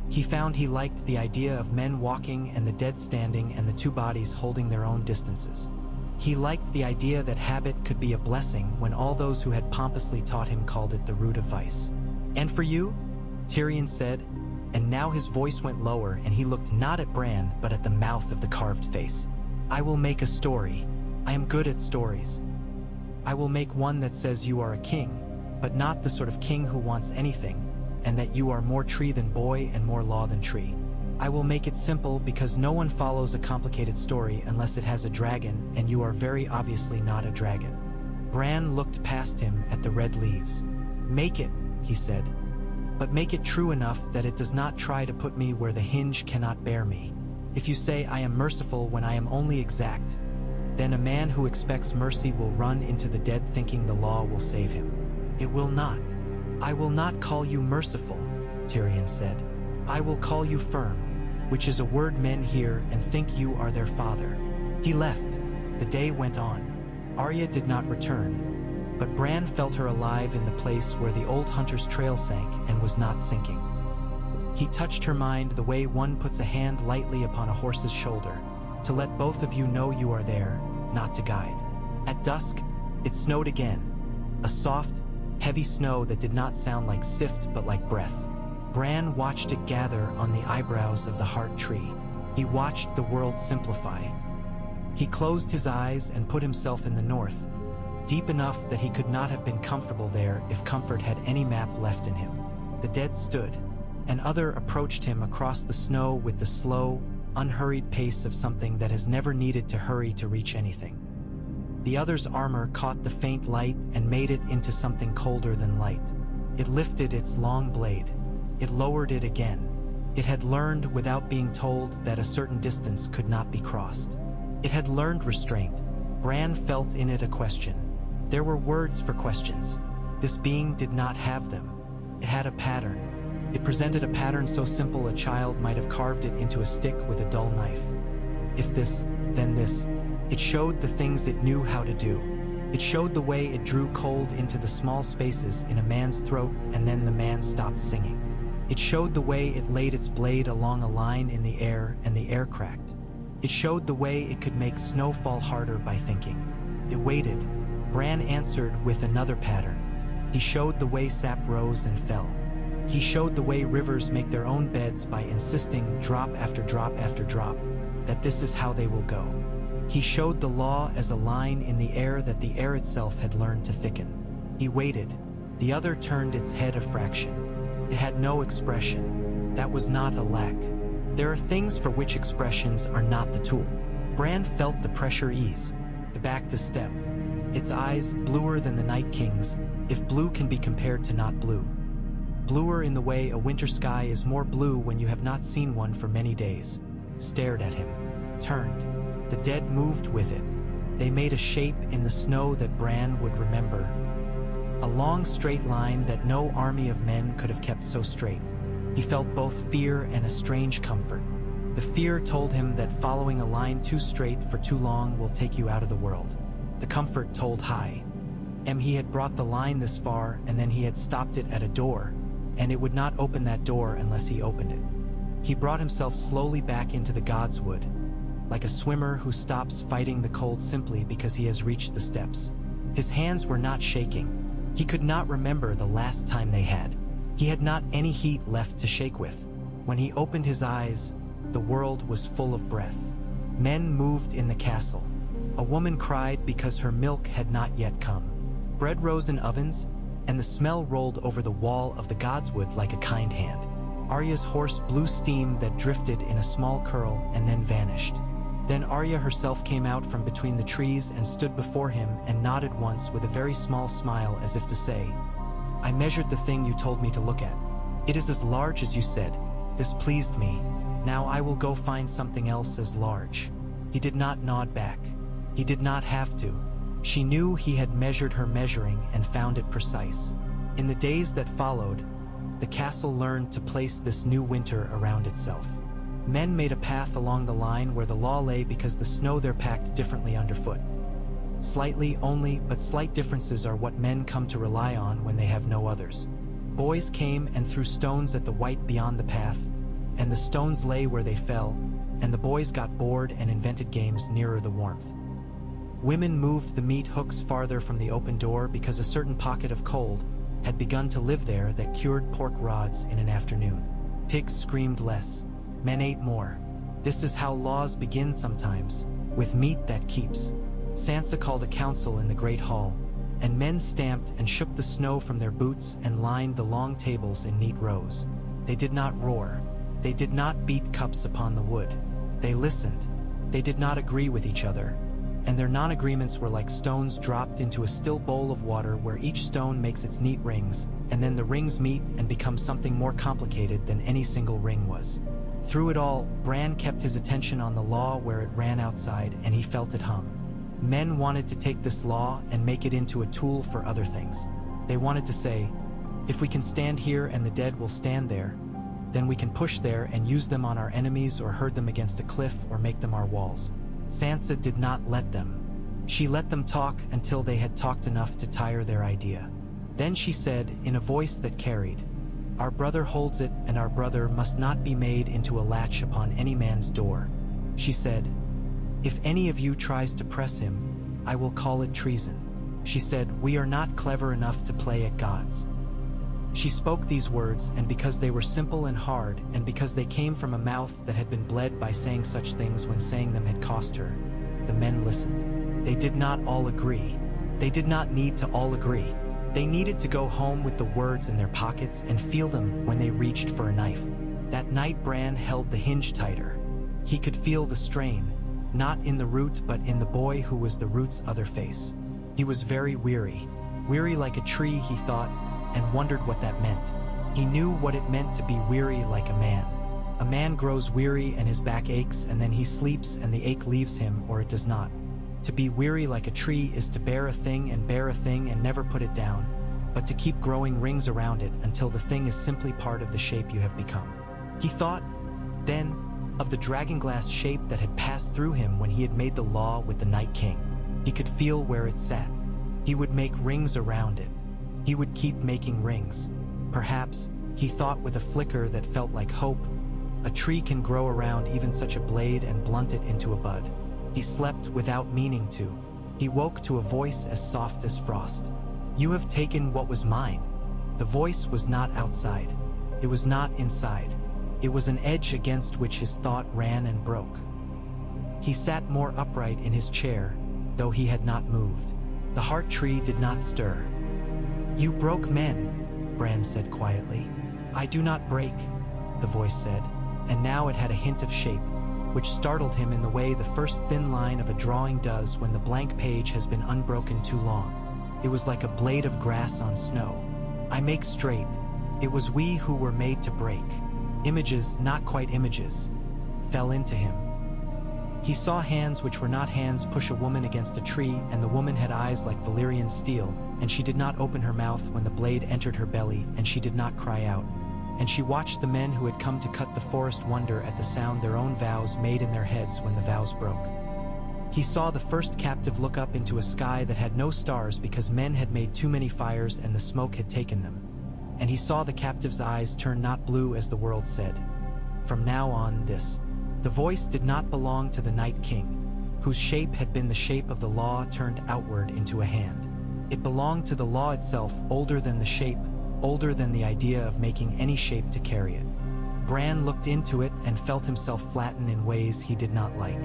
He found he liked the idea of men walking and the dead standing and the two bodies holding their own distances. He liked the idea that habit could be a blessing when all those who had pompously taught him called it the root of vice. "And for you?" Tyrion said, and now his voice went lower and he looked not at Bran but at the mouth of the carved face. "I will make a story. I am good at stories. I will make one that says you are a king, but not the sort of king who wants anything, and that you are more tree than boy and more law than tree. I will make it simple because no one follows a complicated story unless it has a dragon, and you are very obviously not a dragon." Bran looked past him at the red leaves. "Make it," he said, "but make it true enough that it does not try to put me where the hinge cannot bear me. If you say I am merciful when I am only exact, then a man who expects mercy will run into the dead thinking the law will save him. It will not." "I will not call you merciful," Tyrion said. "I will call you firm, which is a word men hear and think you are their father." He left. The day went on. Arya did not return, but Bran felt her alive in the place where the old hunter's trail sank and was not sinking. He touched her mind the way one puts a hand lightly upon a horse's shoulder, to let both of you know you are there, not to guide. At dusk, it snowed again. A soft, heavy snow that did not sound like sift but like breath. Bran watched it gather on the eyebrows of the heart tree. He watched the world simplify. He closed his eyes and put himself in the north, deep enough that he could not have been comfortable there if comfort had any map left in him. The dead stood. An other approached him across the snow with the slow, unhurried pace of something that has never needed to hurry to reach anything. The other's armor caught the faint light and made it into something colder than light. It lifted its long blade. It lowered it again. It had learned without being told that a certain distance could not be crossed. It had learned restraint. Bran felt in it a question. There were words for questions. This being did not have them. It had a pattern. It presented a pattern so simple a child might have carved it into a stick with a dull knife. If this, then this. It showed the things it knew how to do. It showed the way it drew cold into the small spaces in a man's throat and then the man stopped singing. It showed the way it laid its blade along a line in the air and the air cracked. It showed the way it could make snow fall harder by thinking. It waited. Bran answered with another pattern. He showed the way sap rose and fell. He showed the way rivers make their own beds by insisting, drop after drop after drop, that this is how they will go. He showed the law as a line in the air that the air itself had learned to thicken. He waited. The other turned its head a fraction. It had no expression. That was not a lack. There are things for which expressions are not the tool. Bran felt the pressure ease. It backed a step. Its eyes, bluer than the Night King's, if blue can be compared to not blue. Bluer in the way a winter sky is more blue when you have not seen one for many days. Stared at him. Turned. The dead moved with it. They made a shape in the snow that Bran would remember. A long straight line that no army of men could have kept so straight. He felt both fear and a strange comfort. The fear told him that following a line too straight for too long will take you out of the world. The comfort told high. He had brought the line this far and then he had stopped it at a door, and it would not open that door unless he opened it. He brought himself slowly back into the God's Wood, like a swimmer who stops fighting the cold simply because he has reached the steps. His hands were not shaking. He could not remember the last time they had. He had not any heat left to shake with. When he opened his eyes, the world was full of breath. Men moved in the castle. A woman cried because her milk had not yet come. Bread rose in ovens, and the smell rolled over the wall of the God's Wood like a kind hand. Arya's horse blew steam that drifted in a small curl and then vanished. Then Arya herself came out from between the trees and stood before him and nodded once with a very small smile as if to say, "I measured the thing you told me to look at. It is as large as you said. This pleased me. Now I will go find something else as large." He did not nod back. He did not have to. She knew he had measured her measuring and found it precise. In the days that followed, the castle learned to place this new winter around itself. Men made a path along the line where the law lay because the snow there packed differently underfoot. Slightly only, but slight differences are what men come to rely on when they have no others. Boys came and threw stones at the white beyond the path, and the stones lay where they fell, and the boys got bored and invented games nearer the warmth. Women moved the meat hooks farther from the open door because a certain pocket of cold had begun to live there that cured pork rods in an afternoon. Pigs screamed less. Men ate more. This is how laws begin sometimes, with meat that keeps. Sansa called a council in the great hall, and men stamped and shook the snow from their boots and lined the long tables in neat rows. They did not roar. They did not beat cups upon the wood. They listened. They did not agree with each other, and their non-agreements were like stones dropped into a still bowl of water where each stone makes its neat rings, and then the rings meet and become something more complicated than any single ring was. Through it all, Bran kept his attention on the law where it ran outside, and he felt it hum. Men wanted to take this law and make it into a tool for other things. They wanted to say, if we can stand here and the dead will stand there, then we can push there and use them on our enemies or herd them against a cliff or make them our walls. Sansa did not let them. She let them talk until they had talked enough to tire their idea. Then she said, in a voice that carried, Our brother holds it, and our brother must not be made into a latch upon any man's door. She said, If any of you tries to press him, I will call it treason. She said, We are not clever enough to play at gods. She spoke these words, and because they were simple and hard, and because they came from a mouth that had been bled by saying such things when saying them had cost her, the men listened. They did not all agree. They did not need to all agree. They needed to go home with the words in their pockets and feel them when they reached for a knife. That night Bran held the hinge tighter. He could feel the strain, not in the root but in the boy who was the root's other face. He was very weary like a tree, he thought, and wondered what that meant. He knew what it meant to be weary like a man. A man grows weary and his back aches, and then he sleeps and the ache leaves him, or it does not. To be weary like a tree is to bear a thing and never put it down, but to keep growing rings around it until the thing is simply part of the shape you have become. He thought, then, of the dragonglass shape that had passed through him when he had made the law with the Night King. He could feel where it sat. He would make rings around it. He would keep making rings. Perhaps, he thought with a flicker that felt like hope, a tree can grow around even such a blade and blunt it into a bud. He slept without meaning to. He woke to a voice as soft as frost. You have taken what was mine. The voice was not outside. It was not inside. It was an edge against which his thought ran and broke. He sat more upright in his chair, though he had not moved. The heart tree did not stir. You broke men, Bran said quietly. I do not break, the voice said, and now it had a hint of shape, which startled him in the way the first thin line of a drawing does when the blank page has been unbroken too long. It was like a blade of grass on snow. I make straight. It was we who were made to break. Images, not quite images, fell into him. He saw hands which were not hands push a woman against a tree, and the woman had eyes like Valyrian steel, and she did not open her mouth when the blade entered her belly, and she did not cry out. And she watched the men who had come to cut the forest wonder at the sound their own vows made in their heads when the vows broke. He saw the first captive look up into a sky that had no stars because men had made too many fires and the smoke had taken them. And he saw the captive's eyes turn not blue as the world said. From now on, the voice did not belong to the Night King, whose shape had been the shape of the law turned outward into a hand. It belonged to the law itself, older than the shape, older than the idea of making any shape to carry it. Bran looked into it and felt himself flatten in ways he did not like.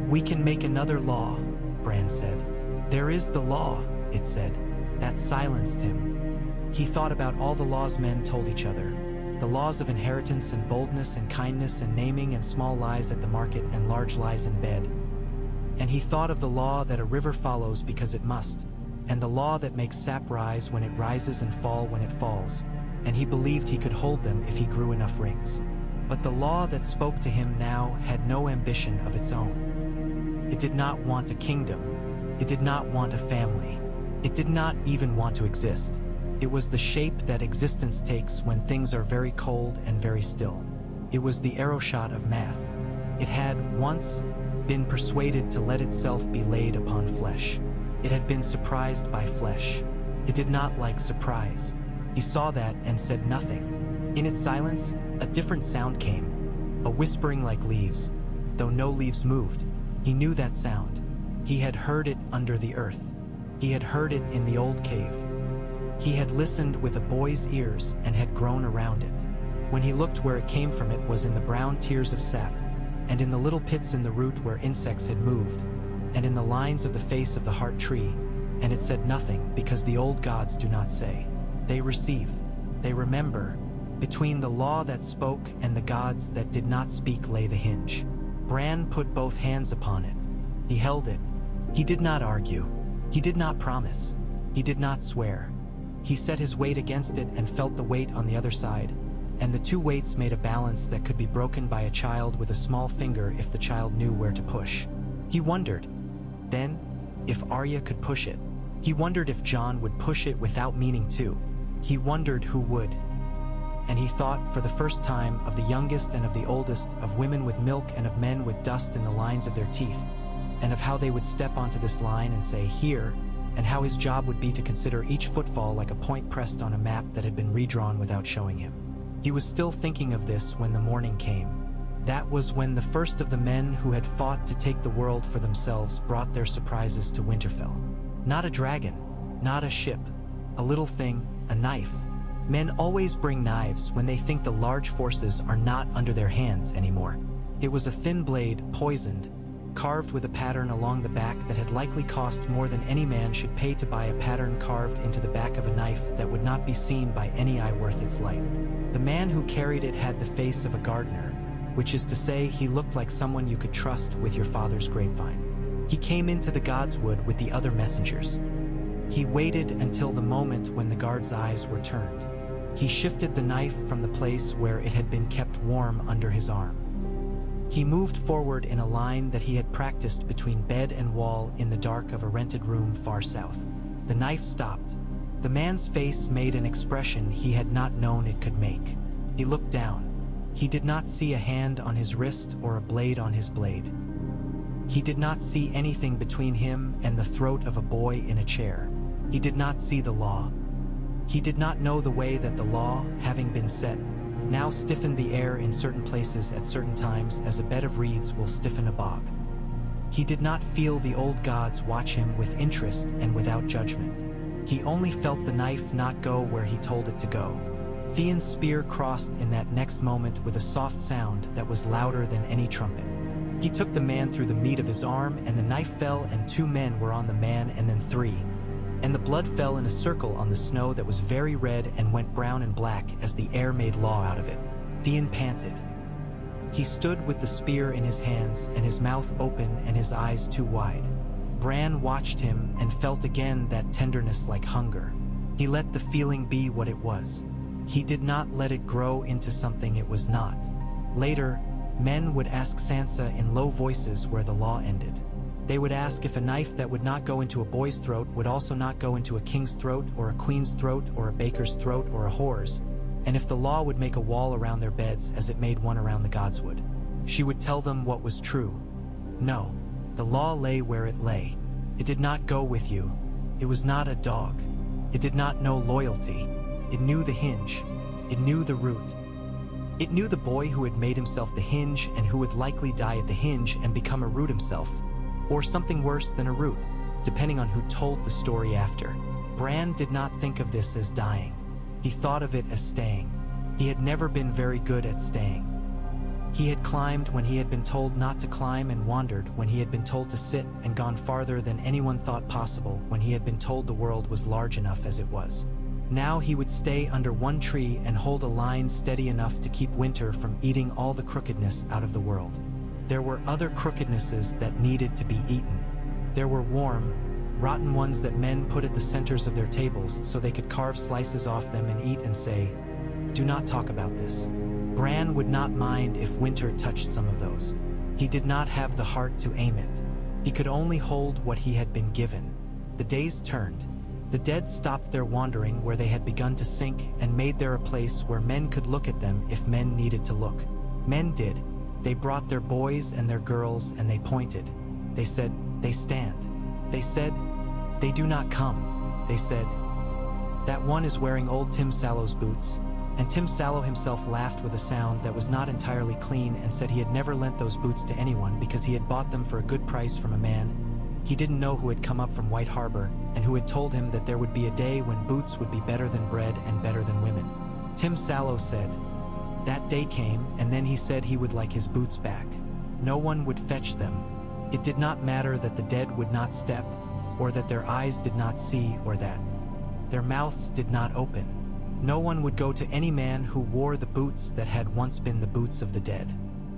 We can make another law, Bran said. There is the law, it said. That silenced him. He thought about all the laws men told each other. The laws of inheritance and boldness and kindness and naming and small lies at the market and large lies in bed. And he thought of the law that a river follows because it must, and the law that makes sap rise when it rises and fall when it falls, and he believed he could hold them if he grew enough rings. But the law that spoke to him now had no ambition of its own. It did not want a kingdom. It did not want a family. It did not even want to exist. It was the shape that existence takes when things are very cold and very still. It was the arrow shot of math. It had, once, been persuaded to let itself be laid upon flesh. It had been surprised by flesh. It did not like surprise. He saw that and said nothing. In its silence, a different sound came, a whispering like leaves. Though no leaves moved, he knew that sound. He had heard it under the earth. He had heard it in the old cave. He had listened with a boy's ears and had grown around it. When he looked where it came from, it was in the brown tears of sap, and in the little pits in the root where insects had moved, and in the lines of the face of the heart tree, and it said nothing because the old gods do not say. They receive, they remember. Between the law that spoke and the gods that did not speak lay the hinge. Bran put both hands upon it. He held it. He did not argue. He did not promise. He did not swear. He set his weight against it and felt the weight on the other side, and the two weights made a balance that could be broken by a child with a small finger if the child knew where to push. He wondered, then, if Arya could push it. He wondered if Jon would push it without meaning to. He wondered who would. And he thought, for the first time, of the youngest and of the oldest, of women with milk and of men with dust in the lines of their teeth, and of how they would step onto this line and say, here, and how his job would be to consider each footfall like a point pressed on a map that had been redrawn without showing him. He was still thinking of this when the morning came. That was when the first of the men who had fought to take the world for themselves brought their surprises to Winterfell. Not a dragon, not a ship, a little thing, a knife. Men always bring knives when they think the large forces are not under their hands anymore. It was a thin blade, poisoned, carved with a pattern along the back that had likely cost more than any man should pay to buy a pattern carved into the back of a knife that would not be seen by any eye worth its light. The man who carried it had the face of a gardener, which is to say he looked like someone you could trust with your father's grapevine. He came into the God's Wood with the other messengers. He waited until the moment when the guard's eyes were turned. He shifted the knife from the place where it had been kept warm under his arm. He moved forward in a line that he had practiced between bed and wall in the dark of a rented room far south. The knife stopped. The man's face made an expression he had not known it could make. He looked down. He did not see a hand on his wrist or a blade on his blade. He did not see anything between him and the throat of a boy in a chair. He did not see the law. He did not know the way that the law, having been set, now stiffened the air in certain places at certain times as a bed of reeds will stiffen a bog. He did not feel the old gods watch him with interest and without judgment. He only felt the knife not go where he told it to go. Theon's spear crossed in that next moment with a soft sound that was louder than any trumpet. He took the man through the meat of his arm, and the knife fell, and 2 men were on the man, and then 3. And the blood fell in a circle on the snow that was very red and went brown and black as the air made law out of it. Theon panted. He stood with the spear in his hands and his mouth open and his eyes too wide. Bran watched him and felt again that tenderness like hunger. He let the feeling be what it was. He did not let it grow into something it was not. Later, men would ask Sansa in low voices where the law ended. They would ask if a knife that would not go into a boy's throat would also not go into a king's throat or a queen's throat or a baker's throat or a whore's, and if the law would make a wall around their beds as it made one around the gods would. She would tell them what was true. No, the law lay where it lay. It did not go with you. It was not a dog. It did not know loyalty. It knew the hinge. It knew the root. It knew the boy who had made himself the hinge and who would likely die at the hinge and become a root himself, or something worse than a root, depending on who told the story after. Bran did not think of this as dying. He thought of it as staying. He had never been very good at staying. He had climbed when he had been told not to climb and wandered when he had been told to sit and gone farther than anyone thought possible when he had been told the world was large enough as it was. Now he would stay under one tree and hold a line steady enough to keep winter from eating all the crookedness out of the world. There were other crookednesses that needed to be eaten. There were warm, rotten ones that men put at the centers of their tables so they could carve slices off them and eat and say, "Do not talk about this." Bran would not mind if winter touched some of those. He did not have the heart to aim it. He could only hold what he had been given. The days turned. The dead stopped their wandering where they had begun to sink and made there a place where men could look at them if men needed to look. Men did. They brought their boys and their girls and they pointed. They said, "They stand." They said, "They do not come." They said, "That one is wearing old Tim Sallow's boots." And Tim Sallow himself laughed with a sound that was not entirely clean and said he had never lent those boots to anyone because he had bought them for a good price from a man he didn't know who had come up from White Harbor and who had told him that there would be a day when boots would be better than bread and better than women. Tim Sallow said, that day came, and then he said he would like his boots back. No one would fetch them. It did not matter that the dead would not step, or that their eyes did not see, or that their mouths did not open. No one would go to any man who wore the boots that had once been the boots of the dead.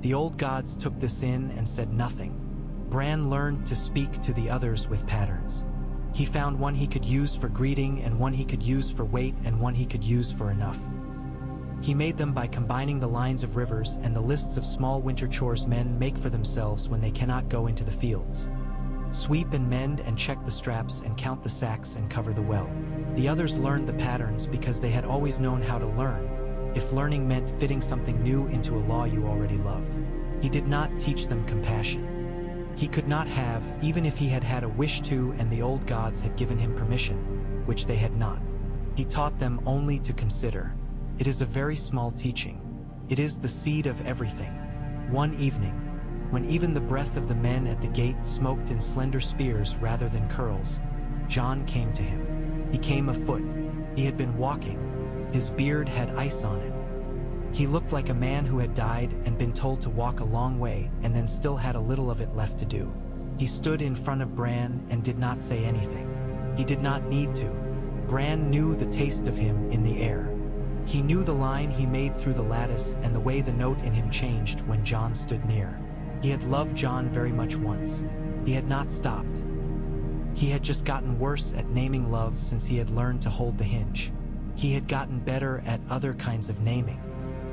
The old gods took this in and said nothing. Bran learned to speak to the others with patterns. He found one he could use for greeting and one he could use for weight and one he could use for enough. He made them by combining the lines of rivers and the lists of small winter chores men make for themselves when they cannot go into the fields. Sweep and mend and check the straps and count the sacks and cover the well. The others learned the patterns because they had always known how to learn, if learning meant fitting something new into a law you already loved. He did not teach them compassion. He could not have, even if he had had a wish to and the old gods had given him permission, which they had not. He taught them only to consider. It is a very small teaching. It is the seed of everything. One evening, when even the breath of the men at the gate smoked in slender spears rather than curls, Jon came to him. He came afoot. He had been walking. His beard had ice on it. He looked like a man who had died and been told to walk a long way and then still had a little of it left to do. He stood in front of Bran and did not say anything. He did not need to. Bran knew the taste of him in the air. He knew the line he made through the lattice and the way the note in him changed when Jon stood near. He had loved Jon very much once. He had not stopped. He had just gotten worse at naming love since he had learned to hold the hinge. He had gotten better at other kinds of naming.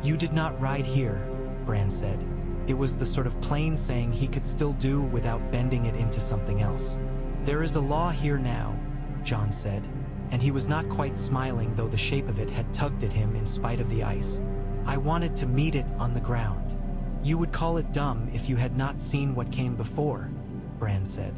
"You did not ride here," Bran said. It was the sort of plain saying he could still do without bending it into something else. "There is a law here now," Jon said, and he was not quite smiling, though the shape of it had tugged at him in spite of the ice. "I wanted to meet it on the ground." "You would call it dumb if you had not seen what came before," Bran said.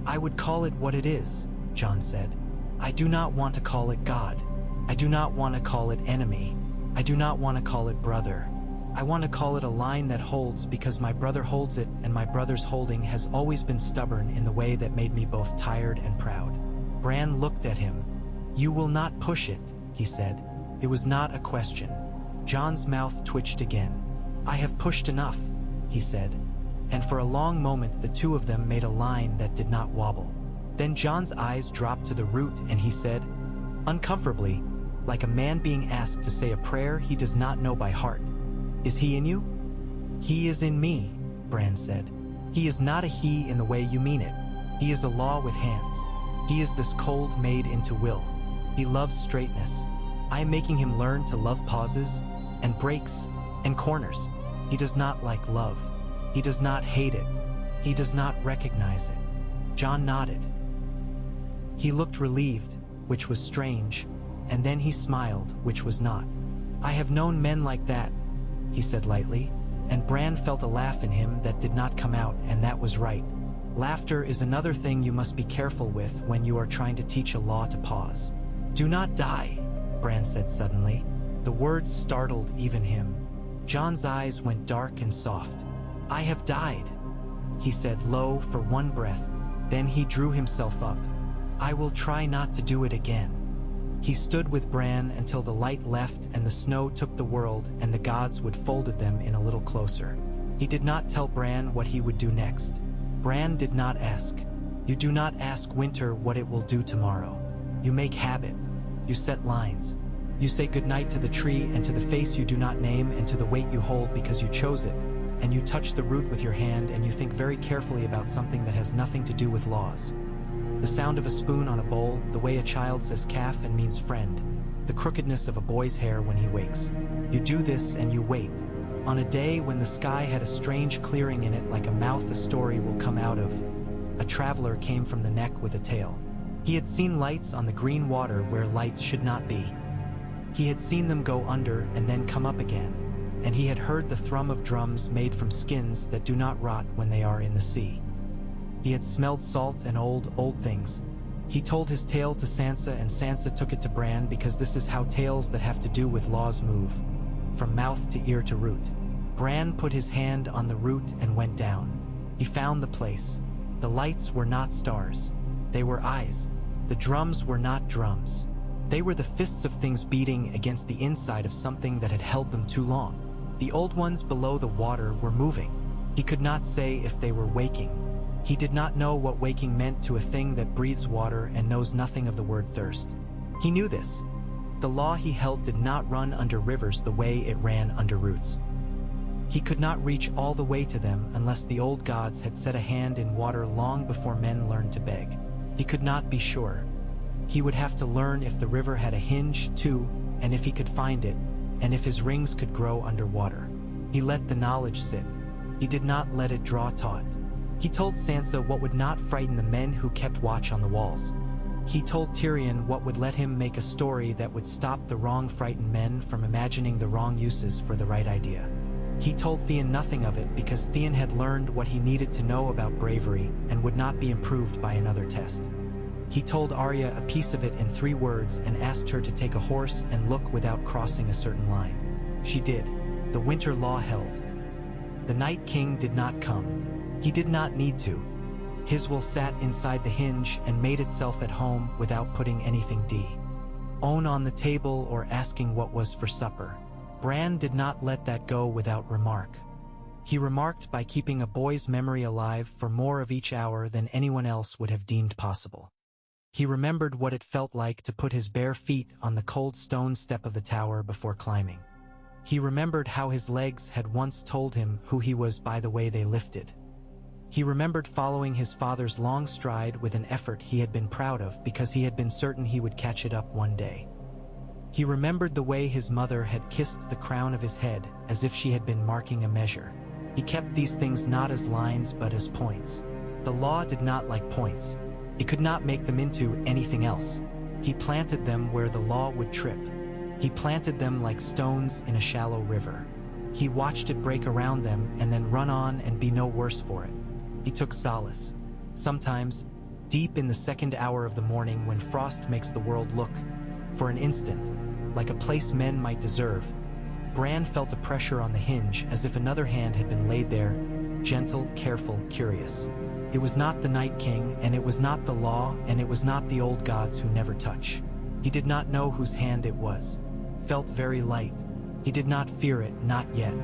"I would call it what it is," Jon said. "I do not want to call it God. I do not want to call it enemy. I do not want to call it brother. I want to call it a line that holds because my brother holds it, and my brother's holding has always been stubborn in the way that made me both tired and proud." Bran looked at him. "You will not push it," he said. It was not a question. Jon's mouth twitched again. "I have pushed enough," he said. And for a long moment the two of them made a line that did not wobble. Then Jon's eyes dropped to the root and he said, uncomfortably, like a man being asked to say a prayer he does not know by heart, "Is he in you?" "He is in me," Bran said. "He is not a he in the way you mean it. He is a law with hands. He is this cold made into will. He loves straightness. I am making him learn to love pauses and breaks and corners. He does not like love. He does not hate it. He does not recognize it." Jon nodded. He looked relieved, which was strange, and then he smiled, which was not. "I have known men like that," he said lightly, and Bran felt a laugh in him that did not come out, and that was right. Laughter is another thing you must be careful with when you are trying to teach a law to pause. "Do not die," Bran said suddenly. The words startled even him. Jon's eyes went dark and soft. "I have died," he said low for one breath. Then he drew himself up. "I will try not to do it again." He stood with Bran until the light left and the snow took the world and the gods would folded them in a little closer. He did not tell Bran what he would do next. Bran did not ask. You do not ask winter what it will do tomorrow. You make habit. You set lines. You say goodnight to the tree and to the face you do not name and to the weight you hold because you chose it, and you touch the root with your hand and you think very carefully about something that has nothing to do with laws. The sound of a spoon on a bowl, the way a child says calf and means friend, the crookedness of a boy's hair when he wakes. You do this and you wait. On a day when the sky had a strange clearing in it like a mouth a story will come out of, a traveler came from the neck with a tail. He had seen lights on the green water where lights should not be. He had seen them go under and then come up again, and he had heard the thrum of drums made from skins that do not rot when they are in the sea. He had smelled salt and old things. He told his tale to Sansa and Sansa took it to Bran because this is how tales that have to do with laws move, from mouth to ear to root. Bran put his hand on the root and went down. He found the place. The lights were not stars. They were eyes. The drums were not drums. They were the fists of things beating against the inside of something that had held them too long. The old ones below the water were moving. He could not say if they were waking. He did not know what waking meant to a thing that breathes water and knows nothing of the word thirst. He knew this. The law he held did not run under rivers the way it ran under roots. He could not reach all the way to them unless the old gods had set a hand in water long before men learned to beg. He could not be sure. He would have to learn if the river had a hinge, too, and if he could find it, and if his rings could grow underwater. He let the knowledge sit. He did not let it draw taut. He told Sansa what would not frighten the men who kept watch on the walls. He told Tyrion what would let him make a story that would stop the wrong frightened men from imagining the wrong uses for the right idea. He told Theon nothing of it because Theon had learned what he needed to know about bravery and would not be improved by another test. He told Arya a piece of it in 3 words and asked her to take a horse and look without crossing a certain line. She did. The winter law held. The Night King did not come. He did not need to. His will sat inside the hinge and made itself at home without putting anything on the table or asking what was for supper. Bran did not let that go without remark. He remarked by keeping a boy's memory alive for more of each hour than anyone else would have deemed possible. He remembered what it felt like to put his bare feet on the cold stone step of the tower before climbing. He remembered how his legs had once told him who he was by the way they lifted. He remembered following his father's long stride with an effort he had been proud of because he had been certain he would catch it up one day. He remembered the way his mother had kissed the crown of his head as if she had been marking a measure. He kept these things not as lines but as points. The law did not like points. It could not make them into anything else. He planted them where the law would trip. He planted them like stones in a shallow river. He watched it break around them and then run on and be no worse for it. He took solace. Sometimes, deep in the second hour of the morning when frost makes the world look, for an instant, like a place men might deserve, Bran felt a pressure on the hinge as if another hand had been laid there, gentle, careful, curious. It was not the Night King, and it was not the law, and it was not the old gods who never touch. He did not know whose hand it was. Felt very light. He did not fear it, not yet.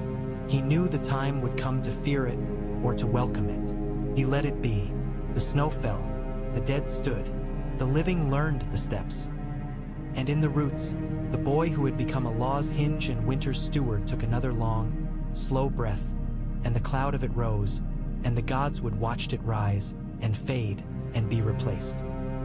He knew the time would come to fear it, or to welcome it. He let it be. The snow fell. The dead stood. The living learned the steps. And in the roots, the boy who had become a law's hinge and winter's steward took another long, slow breath, and the cloud of it rose, and the gods would watch it rise, and fade, and be replaced.